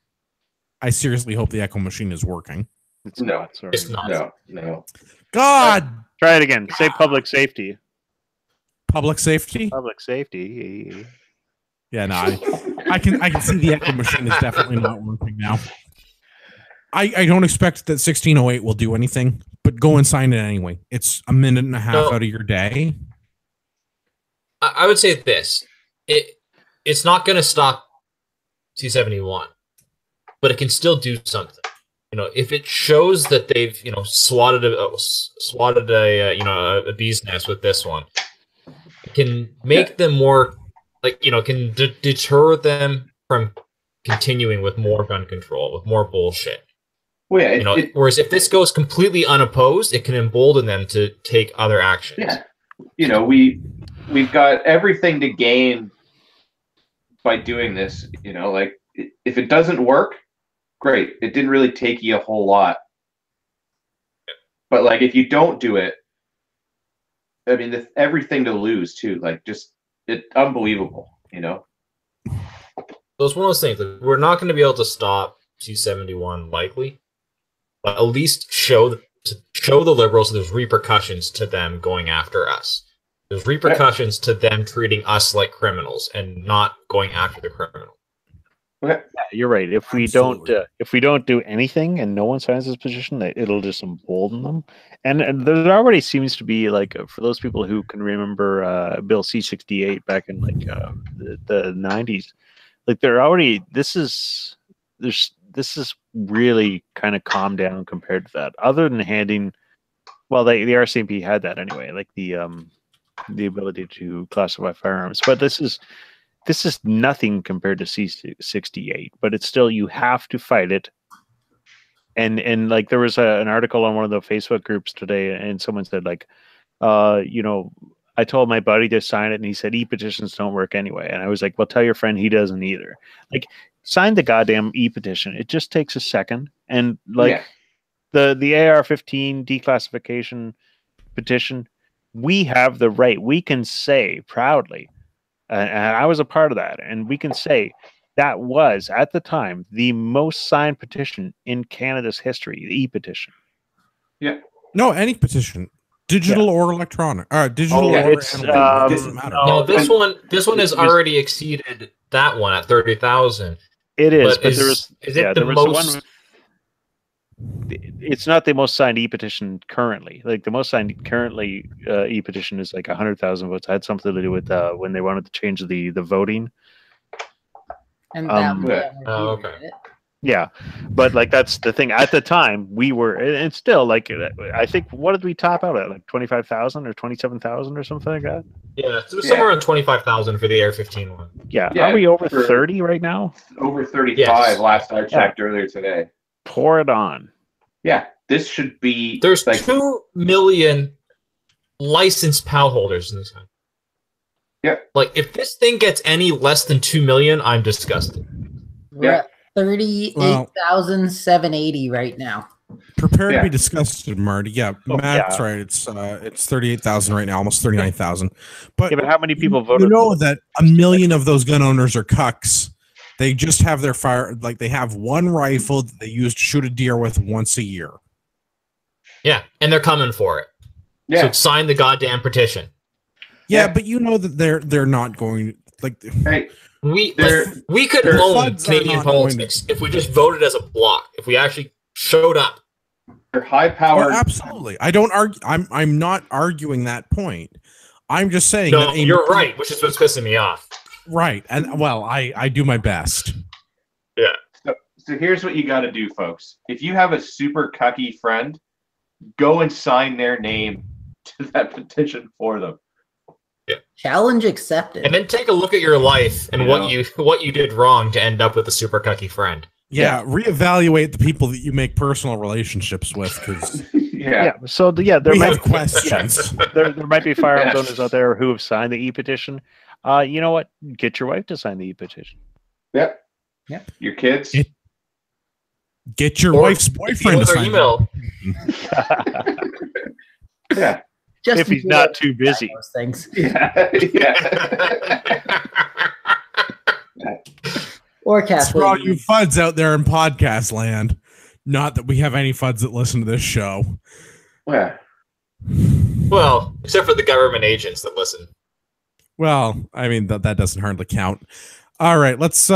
I seriously hope the echo machine is working. It's No, not. Sorry. It's not. No. God! Try it again. Say public safety. Public safety? Public safety. Yeah, no, I can see the echo machine is definitely not working now. I don't expect that 1608 will do anything, but go and sign it anyway. It's a minute and a half out of your day. I would say this. It's not going to stop C71, but it can still do something. You know, if it shows that they've, you know, swatted a bee's nest with this one, it can make them more, like, you know, can deter them from continuing with more gun control, with more bullshit. Well, yeah, You know, whereas if this goes completely unopposed, it can embolden them to take other actions. yeah. You know, we've got everything to gain by doing this. You know, like, if it doesn't work, great. It didn't really take you a whole lot. But like, if you don't do it, I mean, everything to lose too. Like, just unbelievable. You know. So it's one of those things that we're not going to be able to stop C71 likely, but at least show the Liberals there's repercussions to them going after us. There's repercussions to them treating us like criminals and not going after the criminal. Okay. Yeah, you're right. If we don't do anything and no one signs this petition, it'll just embolden them. And there already seems to be, like, for those people who can remember Bill C-68 back in like the 90s, like, they're already this is really kind of calmed down compared to that. Other than handing, well, the RCMP had that anyway, like the ability to classify firearms, but this is nothing compared to C-68. But it's still, you have to fight it, And like there was an article on one of the Facebook groups today, and someone said like, you know, I told my buddy to sign it, and he said e-petitions don't work anyway. And I was like, well, tell your friend he doesn't either. Like, sign the goddamn e-petition. It just takes a second. And like the AR-15 declassification petition, we have the right. We can say proudly, and I was a part of that, and we can say that was at the time the most signed petition in Canada's history, the e-petition. Yeah. No, any petition. Digital or electronic. Digital or analog. It doesn't matter. No, this one has already exceeded that one at 30,000. It is, but is it the most? It's not the most signed e-petition currently. Like the most signed currently e-petition is like 100,000 votes. It had something to do with when they wanted to change the voting. And that okay. Yeah, but like that's the thing. At the time, we were, and still, like I think, what did we top out at? Like 25,000 or 27,000 or something like that. Yeah, so somewhere around 25,000 for the AR-15 one. Yeah, are we over 30 right now? Over 35 last I checked earlier today. Pour it on. Yeah, this should be. There's like 2 million licensed PAL holders in this country. Yeah, like if this thing gets any less than 2 million, I'm disgusted. Yeah. 38,780 right now. Prepare to be disgusted, Marty. Yeah, Matt's right. It's 38,000 right now, almost 39,000. But how many people voted? You know that 1 million of those gun owners are cucks. They just have their fire, like they have one rifle that they use to shoot a deer with once a year. Yeah, and they're coming for it. Yeah. So sign the goddamn petition. Yeah, but you know that they're not going like. Hey. We could own Canadian politics if we just voted as a bloc. If we actually showed up, they're high-powered. Oh, absolutely, I don't argue. I'm not arguing that point. I'm just saying. No, you're right, which is what's pissing me off. Right, and well, I do my best. Yeah. So here's what you got to do, folks. If you have a super cucky friend, go and sign their name to that petition for them. Yeah. Challenge accepted. And then take a look at your life and what you did wrong to end up with a super cucky friend. Yeah, reevaluate the people that you make personal relationships with, because So there we might have questions. there might be firearms owners out there who have signed the e-petition. You know what? Get your wife to sign the e-petition. Yep. Your kids. Get your wife's boyfriend to sign email. Yeah. Just if he's not too busy. Those things. Yeah. Or for all you Kathleen. fuds out there in podcast land. Not that we have any fuds that listen to this show. Yeah. Well, except for the government agents that listen. Well, I mean that doesn't hardly count. All right, let's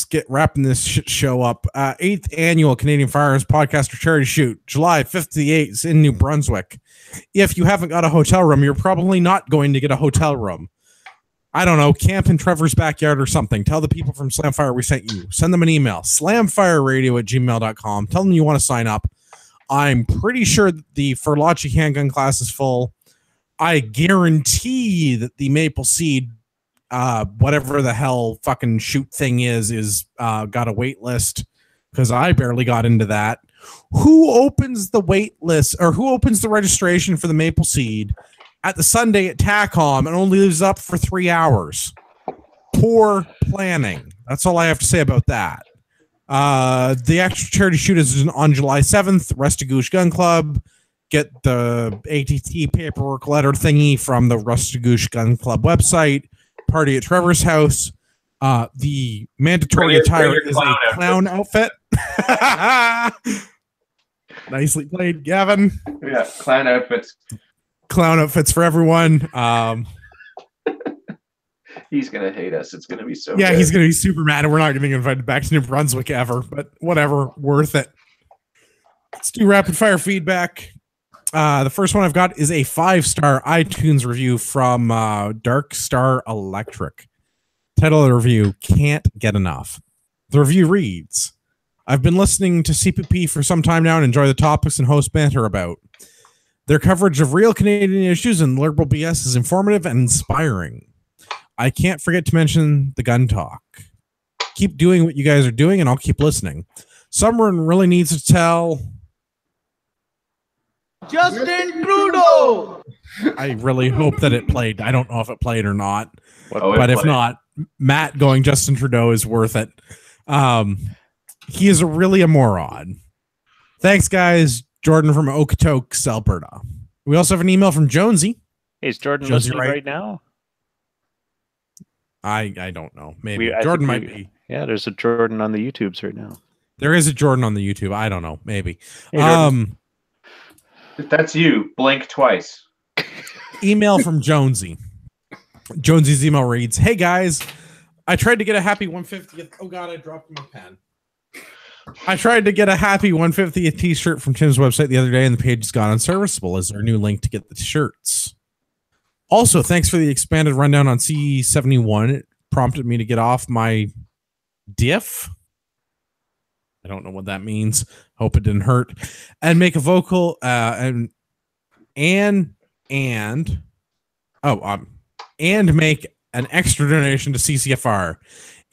get wrapping this show up. 8th annual Canadian Firearms Podcaster Charity Shoot, July 5th to the 8th in New Brunswick. If you haven't got a hotel room, you're probably not going to get a hotel room. I don't know, camp in Trevor's backyard or something. Tell the people from Slamfire we sent you. Send them an email, slamfireradio@gmail.com. Tell them you want to sign up. I'm pretty sure that the Furlachi handgun class is full. I guarantee that the Maple Seed whatever the hell fucking shoot thing is got a wait list, because I barely got into that. Who opens the wait list, or who opens the registration for the Maple Seed at the Sunday at TACOM and only leaves up for 3 hours? Poor planning. That's all I have to say about that. The actual charity shoot is on July 7th, Restigouche Gun Club. Get the ATT paperwork letter thingy from the Restigouche Gun Club website. Party at Trevor's house. The mandatory attire is a clown outfit. Nicely played, Gavin. Yeah, clown outfits. Clown outfits for everyone. He's gonna hate us. It's gonna be so. Yeah, good. he's gonna be super mad, and we're not gonna get invited back to New Brunswick ever. But whatever, worth it. Let's do rapid fire feedback. The first one I've got is a 5-star iTunes review from Dark Star Electric. Title of the review, Can't Get Enough. The review reads, I've been listening to CPP for some time now and enjoy the topics and host banter about. Their coverage of real Canadian issues and liberal BS is informative and inspiring. I can't forget to mention the gun talk. Keep doing what you guys are doing and I'll keep listening. Someone really needs to tell. Justin Trudeau. I really hope that it played. I don't know if it played or not. Oh, it But if played. not, Matt going Justin Trudeau is worth it. He is really a moron. Thanks, guys. Jordan from Okotoks, Alberta. We also have an email from Jonesy. Hey, is Jordan Jonesy, listening right now? I don't know. Maybe I Jordan think might be. Yeah, there's a Jordan on the YouTubes right now. There is a Jordan on the YouTube. I don't know. Maybe. Hey, Jordan. If that's you, blink twice. Email from Jonesy. Jonesy's email reads, "Hey guys, I tried to get a happy 150th. Oh god, I dropped my pen. I tried to get a happy 150th t-shirt from Tim's website the other day and the page has gone unserviceable. Is there a new link to get the shirts? Also, thanks for the expanded rundown on CE71. It prompted me to get off my diff. I don't know what that means. Hope it didn't hurt. And make a vocal and make an extra donation to CCFR.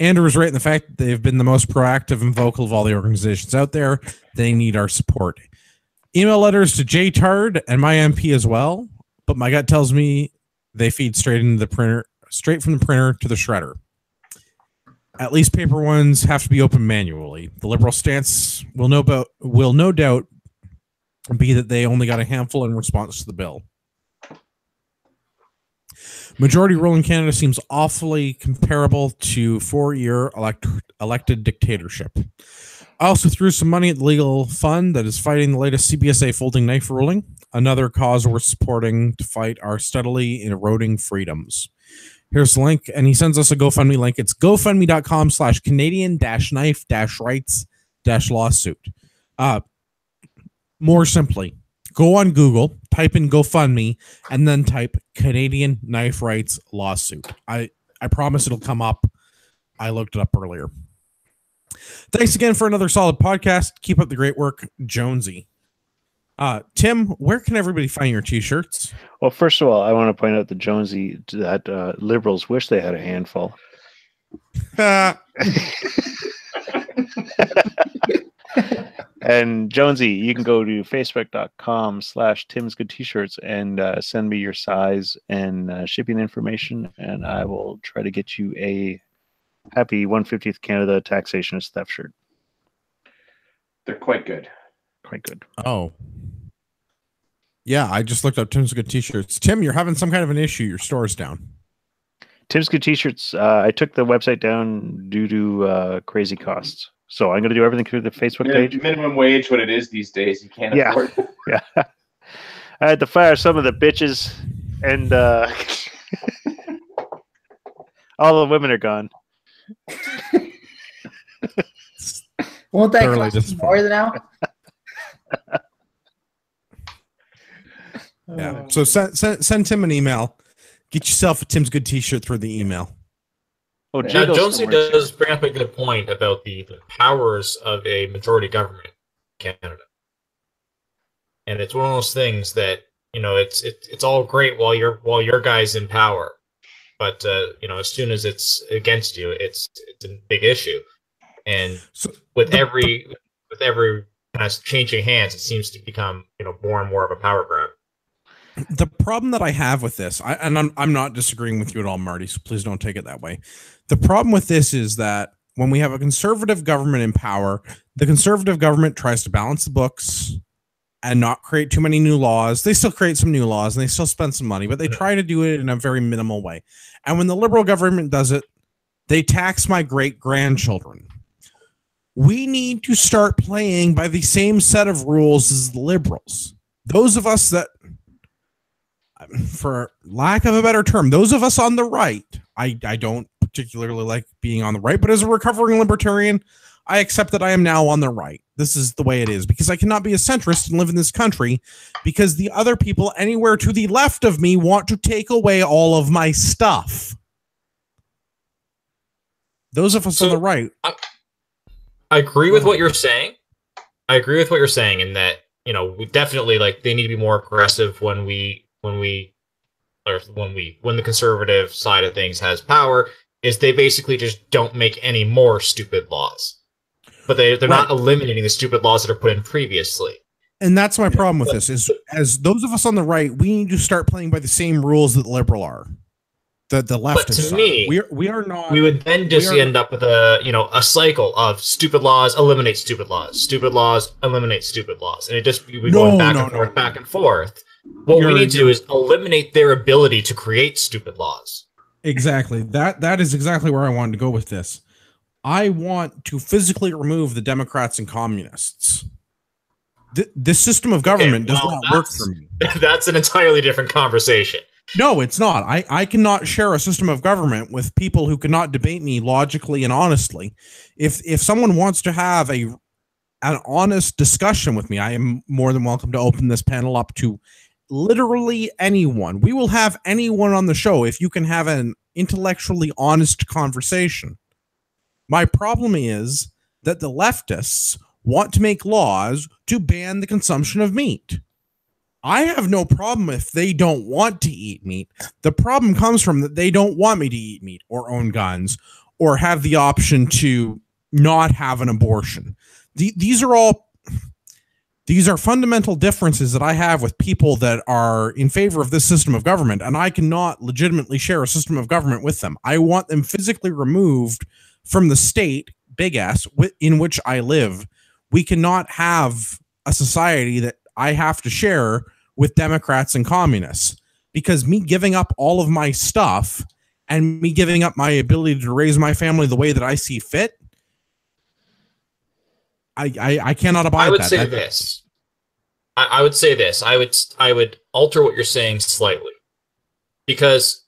Andrew was right in the fact that they've been the most proactive and vocal of all the organizations out there. They need our support. Email letters to Jay Tard and my MP as well, but my gut tells me they feed straight into the printer, straight from the printer to the shredder. At least paper ones have to be opened manually. The Liberal stance will no doubt be that they only got a handful in response to the bill. Majority rule in Canada seems awfully comparable to four-year elected dictatorship. I also threw some money at the legal fund that is fighting the latest CBSA folding knife ruling, another cause we're supporting to fight our steadily eroding freedoms. Here's the link, and he sends us a GoFundMe link. It's gofundme.com/Canadian-knife-rights-lawsuit. More simply, go on Google, type in GoFundMe, and then type Canadian Knife Rights Lawsuit. I promise it'll come up. I looked it up earlier. Thanks again for another solid podcast. Keep up the great work, Jonesy. Tim, where can everybody find your t-shirts? Well, first of all, I want to point out to Jonesy that Liberals wish they had a handful. And Jonesy, you can go to facebook.com/TimsGoodT-shirts and send me your size and shipping information, and I will try to get you a happy 150th Canada Taxationist Theft shirt. They're quite good. Quite good. Oh. Yeah, I just looked up Tim's Good T-shirts. Tim, you're having some kind of an issue. Your store's down. Tim's Good T-shirts, I took the website down due to crazy costs. So I'm going to do everything through the Facebook page. Minimum wage, what it is these days, you can't afford. Yeah. I had to fire some of the bitches, and all the women are gone. Won't that Thoroughly cost more than now? Yeah. So send Tim an email. Get yourself a Tim's Good T-shirt through the email. Oh, Now, Jonesy does bring up a good point about the powers of a majority government in Canada, and it's one of those things that it's all great while your guy's in power, but as soon as it's against you, it's a big issue, and with every kind of changing hands, it seems to become more and more of a power grab. The problem that I have with this, I'm not disagreeing with you at all, Marty, so please don't take it that way. The problem with this is that when we have a conservative government in power, the conservative government tries to balance the books and not create too many new laws. They still create some new laws and they still spend some money, but they try to do it in a very minimal way. And when the Liberal government does it, they tax my great-grandchildren. We need to start playing by the same set of rules as the Liberals. Those of us that, for lack of a better term, those of us on the right, I don't particularly like being on the right, but as a recovering libertarian, I accept that I am now on the right. This is the way it is, because I cannot be a centrist and live in this country because the other people anywhere to the left of me want to take away all of my stuff. Those of us on the right. I agree with what you're saying. I agree with what you're saying in that, we definitely they need to be more aggressive when the conservative side of things has power, is they basically just don't make any more stupid laws. but they're not eliminating the stupid laws that are put in previously. And that's my problem with this is, as those of us on the right, we need to start playing by the same rules that the liberal are. The leftists. But to me, we are not. We would then just end up with a cycle of stupid laws, eliminate stupid laws, eliminate stupid laws, and it just we going back and forth. What we need to do is eliminate their ability to create stupid laws. Exactly. That is exactly where I wanted to go with this. I want to physically remove the Democrats and communists. This system of government does not work for me. That's an entirely different conversation. No, it's not. I cannot share a system of government with people who cannot debate me logically and honestly. If someone wants to have an honest discussion with me, I am more than welcome to open this panel up to literally anyone. We will have anyone on the show if you can have an intellectually honest conversation. My problem is that the leftists want to make laws to ban the consumption of meat. I have no problem if they don't want to eat meat. The problem comes from that they don't want me to eat meat or own guns or have the option to not have an abortion. These are fundamental differences that I have with people that are in favor of this system of government, and I cannot legitimately share a system of government with them. I want them physically removed from the state, big S, in which I live. We cannot have a society that I have to share with Democrats and communists, because me giving up all of my stuff and me giving up my ability to raise my family the way that I see fit, I cannot abide. I would say this. I would say this. I would alter what you're saying slightly, because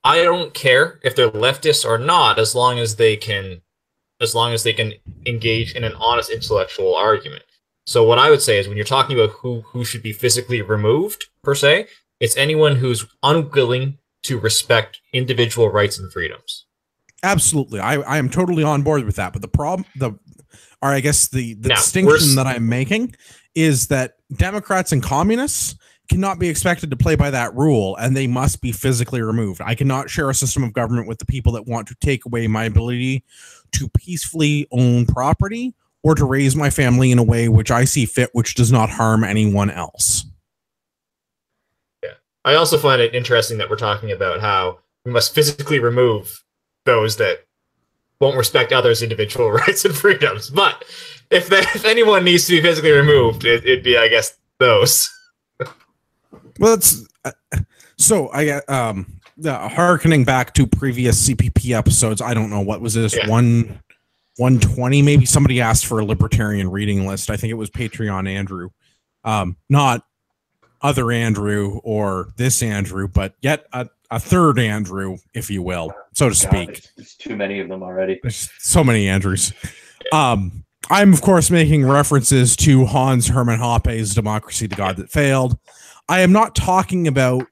I don't care if they're leftists or not, as long as they can engage in an honest intellectual argument. So what I would say is, when you're talking about who should be physically removed, per se, it's anyone who's unwilling to respect individual rights and freedoms. Absolutely. I am totally on board with that. But the problem, the distinction that I'm making is that Democrats and communists cannot be expected to play by that rule, and they must be physically removed. I cannot share a system of government with the people that want to take away my ability to peacefully own property or to raise my family in a way which I see fit, which does not harm anyone else. Yeah. I also find it interesting that we're talking about how we must physically remove those that won't respect others' individual rights and freedoms. But if anyone needs to be physically removed, it'd be, I guess, those. Well, it's so I got harkening back to previous CPP episodes. I don't know, what was this, 120 maybe? Somebody asked for a libertarian reading list. I think it was Patreon Andrew, not other Andrew or this Andrew, but yet a third Andrew, if you will, so to speak. There's too many of them already. There's so many Andrews. I'm of course making references to Hans Hermann Hoppe's Democracy, the God That Failed. I am not talking about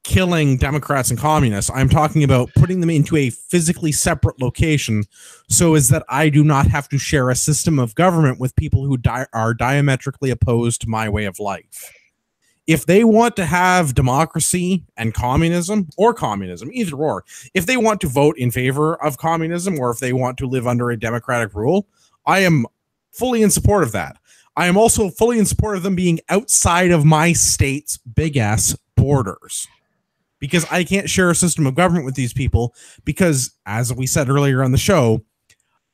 killing Democrats and communists. I'm talking about putting them into a physically separate location so as that I do not have to share a system of government with people who are diametrically opposed to my way of life. If they want to have democracy and communism, or communism, either or, if they want to vote in favor of communism or if they want to live under a democratic rule, I am fully in support of that. I am also fully in support of them being outside of my state's big ass borders, because I can't share a system of government with these people because, as we said earlier on the show,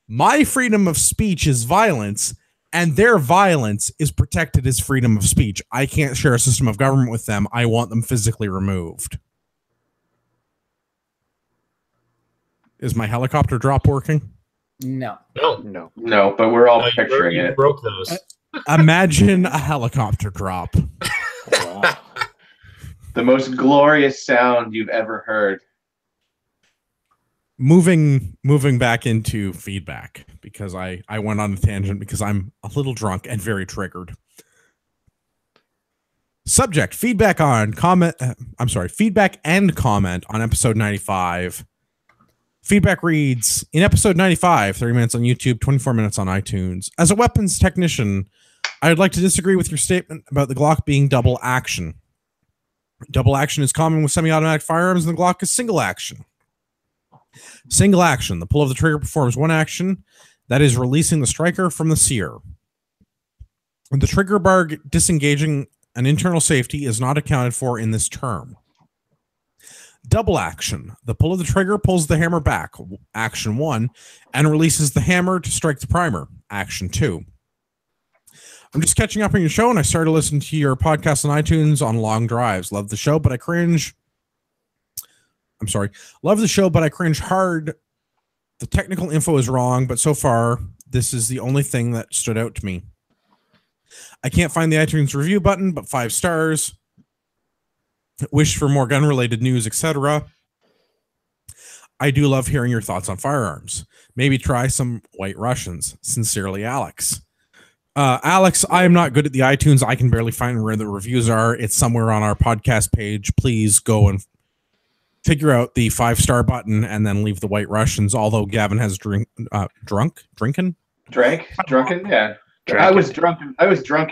my freedom of speech is violence and their violence is protected as freedom of speech. I can't share a system of government with them. I want them physically removed. Is my helicopter drop working? No. No, but we're all picturing it. Broke those. Imagine a helicopter drop. Wow. The most glorious sound you've ever heard. Moving back into feedback, because I went on a tangent because I'm a little drunk and very triggered. Subject: feedback and comment on episode 95. Feedback reads, in episode 95, 30 minutes on YouTube, 24 minutes on iTunes. As a weapons technician, I would like to disagree with your statement about the Glock being double action. Double action is common with semi-automatic firearms, and the Glock is single action. Single action. The pull of the trigger performs one action. That is releasing the striker from the seer. The trigger bar disengaging an internal safety is not accounted for in this term. Double action. The pull of the trigger pulls the hammer back, action 1, and releases the hammer to strike the primer, action 2. I'm just catching up on your show, and I started listening to your podcast on iTunes on long drives. Love the show, but I cringe. I'm sorry. Love the show, but I cringe hard. The technical info is wrong, but so far, this is the only thing that stood out to me. I can't find the iTunes review button, but 5 stars. Wish for more gun-related news, etc. I do love hearing your thoughts on firearms. Maybe try some White Russians. Sincerely, Alex. Alex, I am not good at the iTunes. I can barely find where the reviews are. It's somewhere on our podcast page. Please go and figure out the 5-star button and then leave the White Russians. Although Gavin has drunken, yeah. I was drunken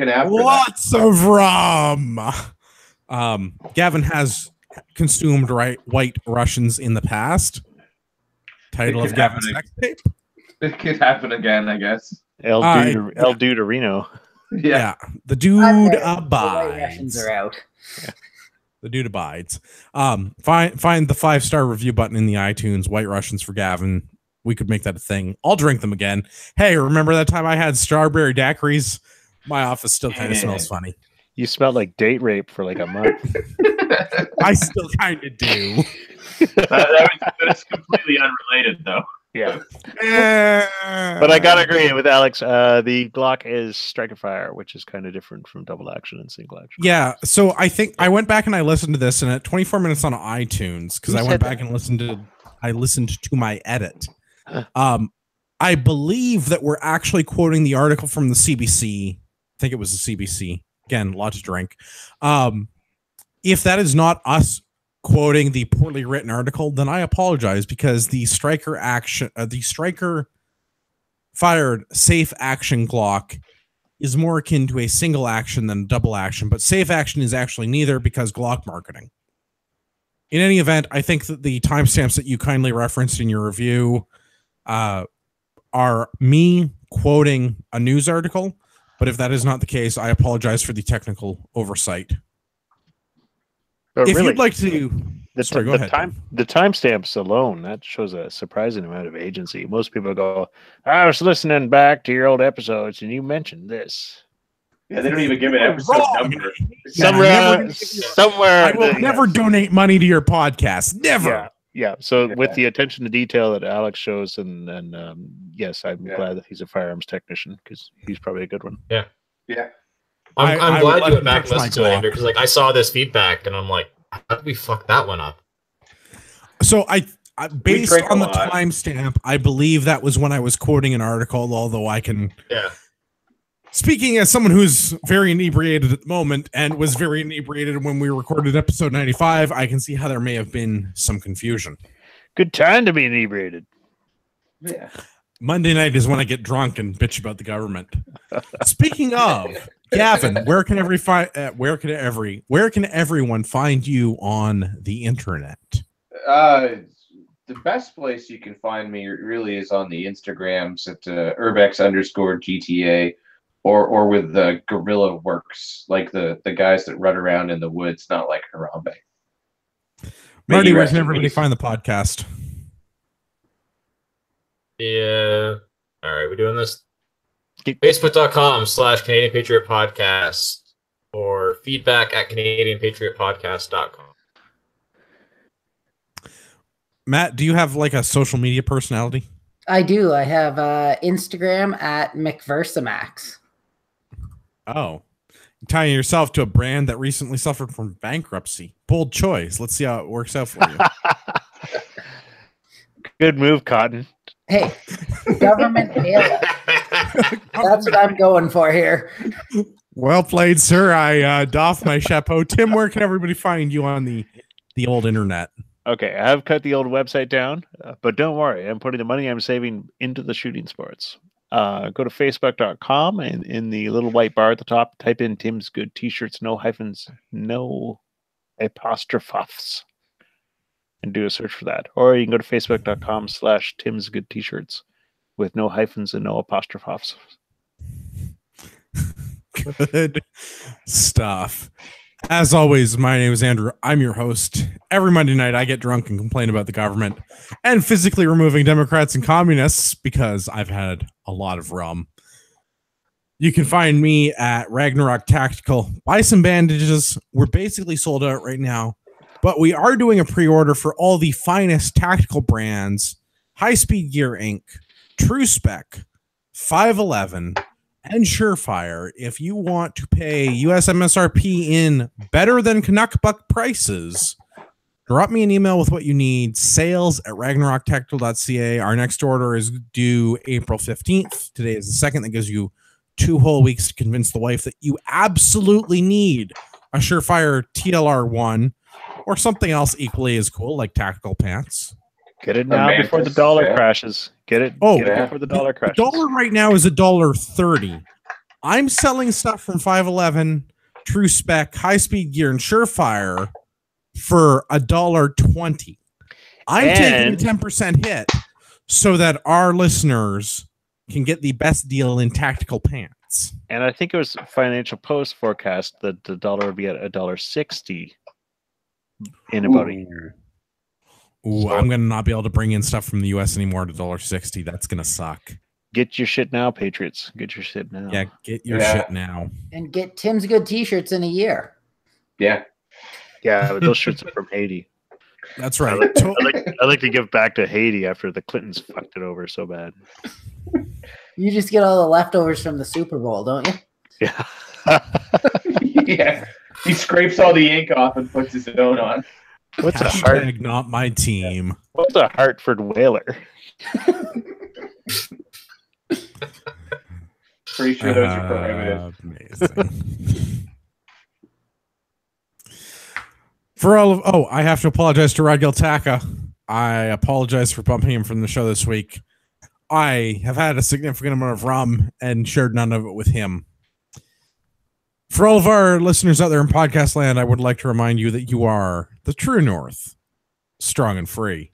after Lots of rum. Gavin has consumed White Russians in the past. Title of Gavin's next tape. It could happen again, I guess. El Dude Reno. Yeah. The dude abides. The White Russians are out. Yeah. The dude abides. Find the 5-star review button in the iTunes. White Russians for Gavin. We could make that a thing. I'll drink them again. Hey, remember that time I had strawberry daiquiris? My office still kind of smells funny. You smelled like date rape for like a month. I still kind of do. That's completely unrelated, though. Yeah. But I gotta agree with Alex. The Glock is striker fire, which is kind of different from double action and single action. Yeah. So I think I went back and I listened to this, and at 24 minutes on iTunes, because I went back and listened to my edit. I believe that we're actually quoting the article from the CBC. I think it was the CBC. Again, lot to drink. If that is not us quoting the poorly written article, then I apologize, because the striker fired safe action Glock is more akin to a single action than double action, but safe action is actually neither, because Glock marketing. In any event, I think that the timestamps that you kindly referenced in your review are me quoting a news article, but if that is not the case, I apologize for the technical oversight. But if really, you'd like to, the timestamps alone, that shows a surprising amount of agency. Most people go, "I was listening back to your old episodes, and you mentioned this." Yeah, they don't even give an episode number. Somewhere, I will never donate money to your podcast. Never. Yeah. So with the attention to detail that Alex shows, and yes, I'm glad that he's a firearms technician, because he's probably a good one. Yeah. I'm glad you went back and listened to it, Andrew, because like I saw this feedback and I'm like, how did we fuck that one up? So I based on the timestamp, I believe that was when I was quoting an article, although I can. Yeah. Speaking as someone who's very inebriated at the moment and was very inebriated when we recorded episode 95, I can see how there may have been some confusion. Good time to be inebriated. Yeah. Monday night is when I get drunk and bitch about the government. Speaking of, Gavin, where can everyone find you on the internet? The best place you can find me really is on the Instagrams at urbex_GTA, or with the Guerrilla Works, like the guys that run around in the woods, not like Harambe. Marty, where can everybody find the podcast? Yeah. All right, we're doing this. Facebook.com/Canadian Patriot Podcast, or feedback at CanadianPatriotPodcast.com. Matt, do you have like a social media personality? I do. I have Instagram at McVersamax. Oh, tying yourself to a brand that recently suffered from bankruptcy. Bold choice. Let's see how it works out for you. Good move, Cotton. Hey, government bailout. That's what I'm going for here. Well played, sir. I doff my chapeau. Tim, where can everybody find you on the old internet? Okay, I have cut the old website down, but don't worry. I'm putting the money I'm saving into the shooting sports. Go to facebook.com, and in the little white bar at the top, type in Tim's Good T-shirts, no hyphens, no apostrophes, and do a search for that. Or you can go to facebook.com/Tim's Good T-shirts with no hyphens and no apostrophes. Good stuff. As always, my name is Andrew. I'm your host. Every Monday night, I get drunk and complain about the government and physically removing Democrats and communists because I've had a lot of rum. You can find me at Ragnarok Tactical. Buy some bandages. We're basically sold out right now, but we are doing a pre-order for all the finest tactical brands: High Speed Gear Inc., True Spec, 511, and Surefire. If you want to pay US MSRP in better than Canuck Buck prices, drop me an email with what you need. sales@ragnaroktactical.ca. Our next order is due April 15th. Today is the 2nd. That gives you 2 whole weeks to convince the wife that you absolutely need a Surefire TLR1 or something else equally as cool, like tactical pants. Get it now before the dollar crashes. Get it before the dollar crashes. The dollar right now is $1.30. I'm selling stuff from 511, True Spec, High Speed Gear, and Surefire for $1.20. I'm taking a 10% hit so that our listeners can get the best deal in tactical pants. And I think it was Financial Post forecast that the dollar would be at $1.60 in about a year. Ooh, so I'm going to not be able to bring in stuff from the U.S. anymore at $1.60. That's going to suck. Get your shit now, Patriots. Get your shit now. Yeah, get your shit now. And get Tim's Good t-shirts in a year. Yeah. Yeah, but those shirts are from Haiti. That's right. I like to give back to Haiti after the Clintons fucked it over so bad. You just get all the leftovers from the Super Bowl, don't you? Yeah. Yeah. He scrapes all the ink off and puts his own on. What's Hashtag not my team? What's a Hartford Whaler? Pretty sure those are prohibited. Amazing. I have to apologize to Rod Giltaka. I apologize for bumping him from the show this week. I have had a significant amount of rum and shared none of it with him. For all of our listeners out there in podcast land, I would like to remind you that you are the true North, strong and free.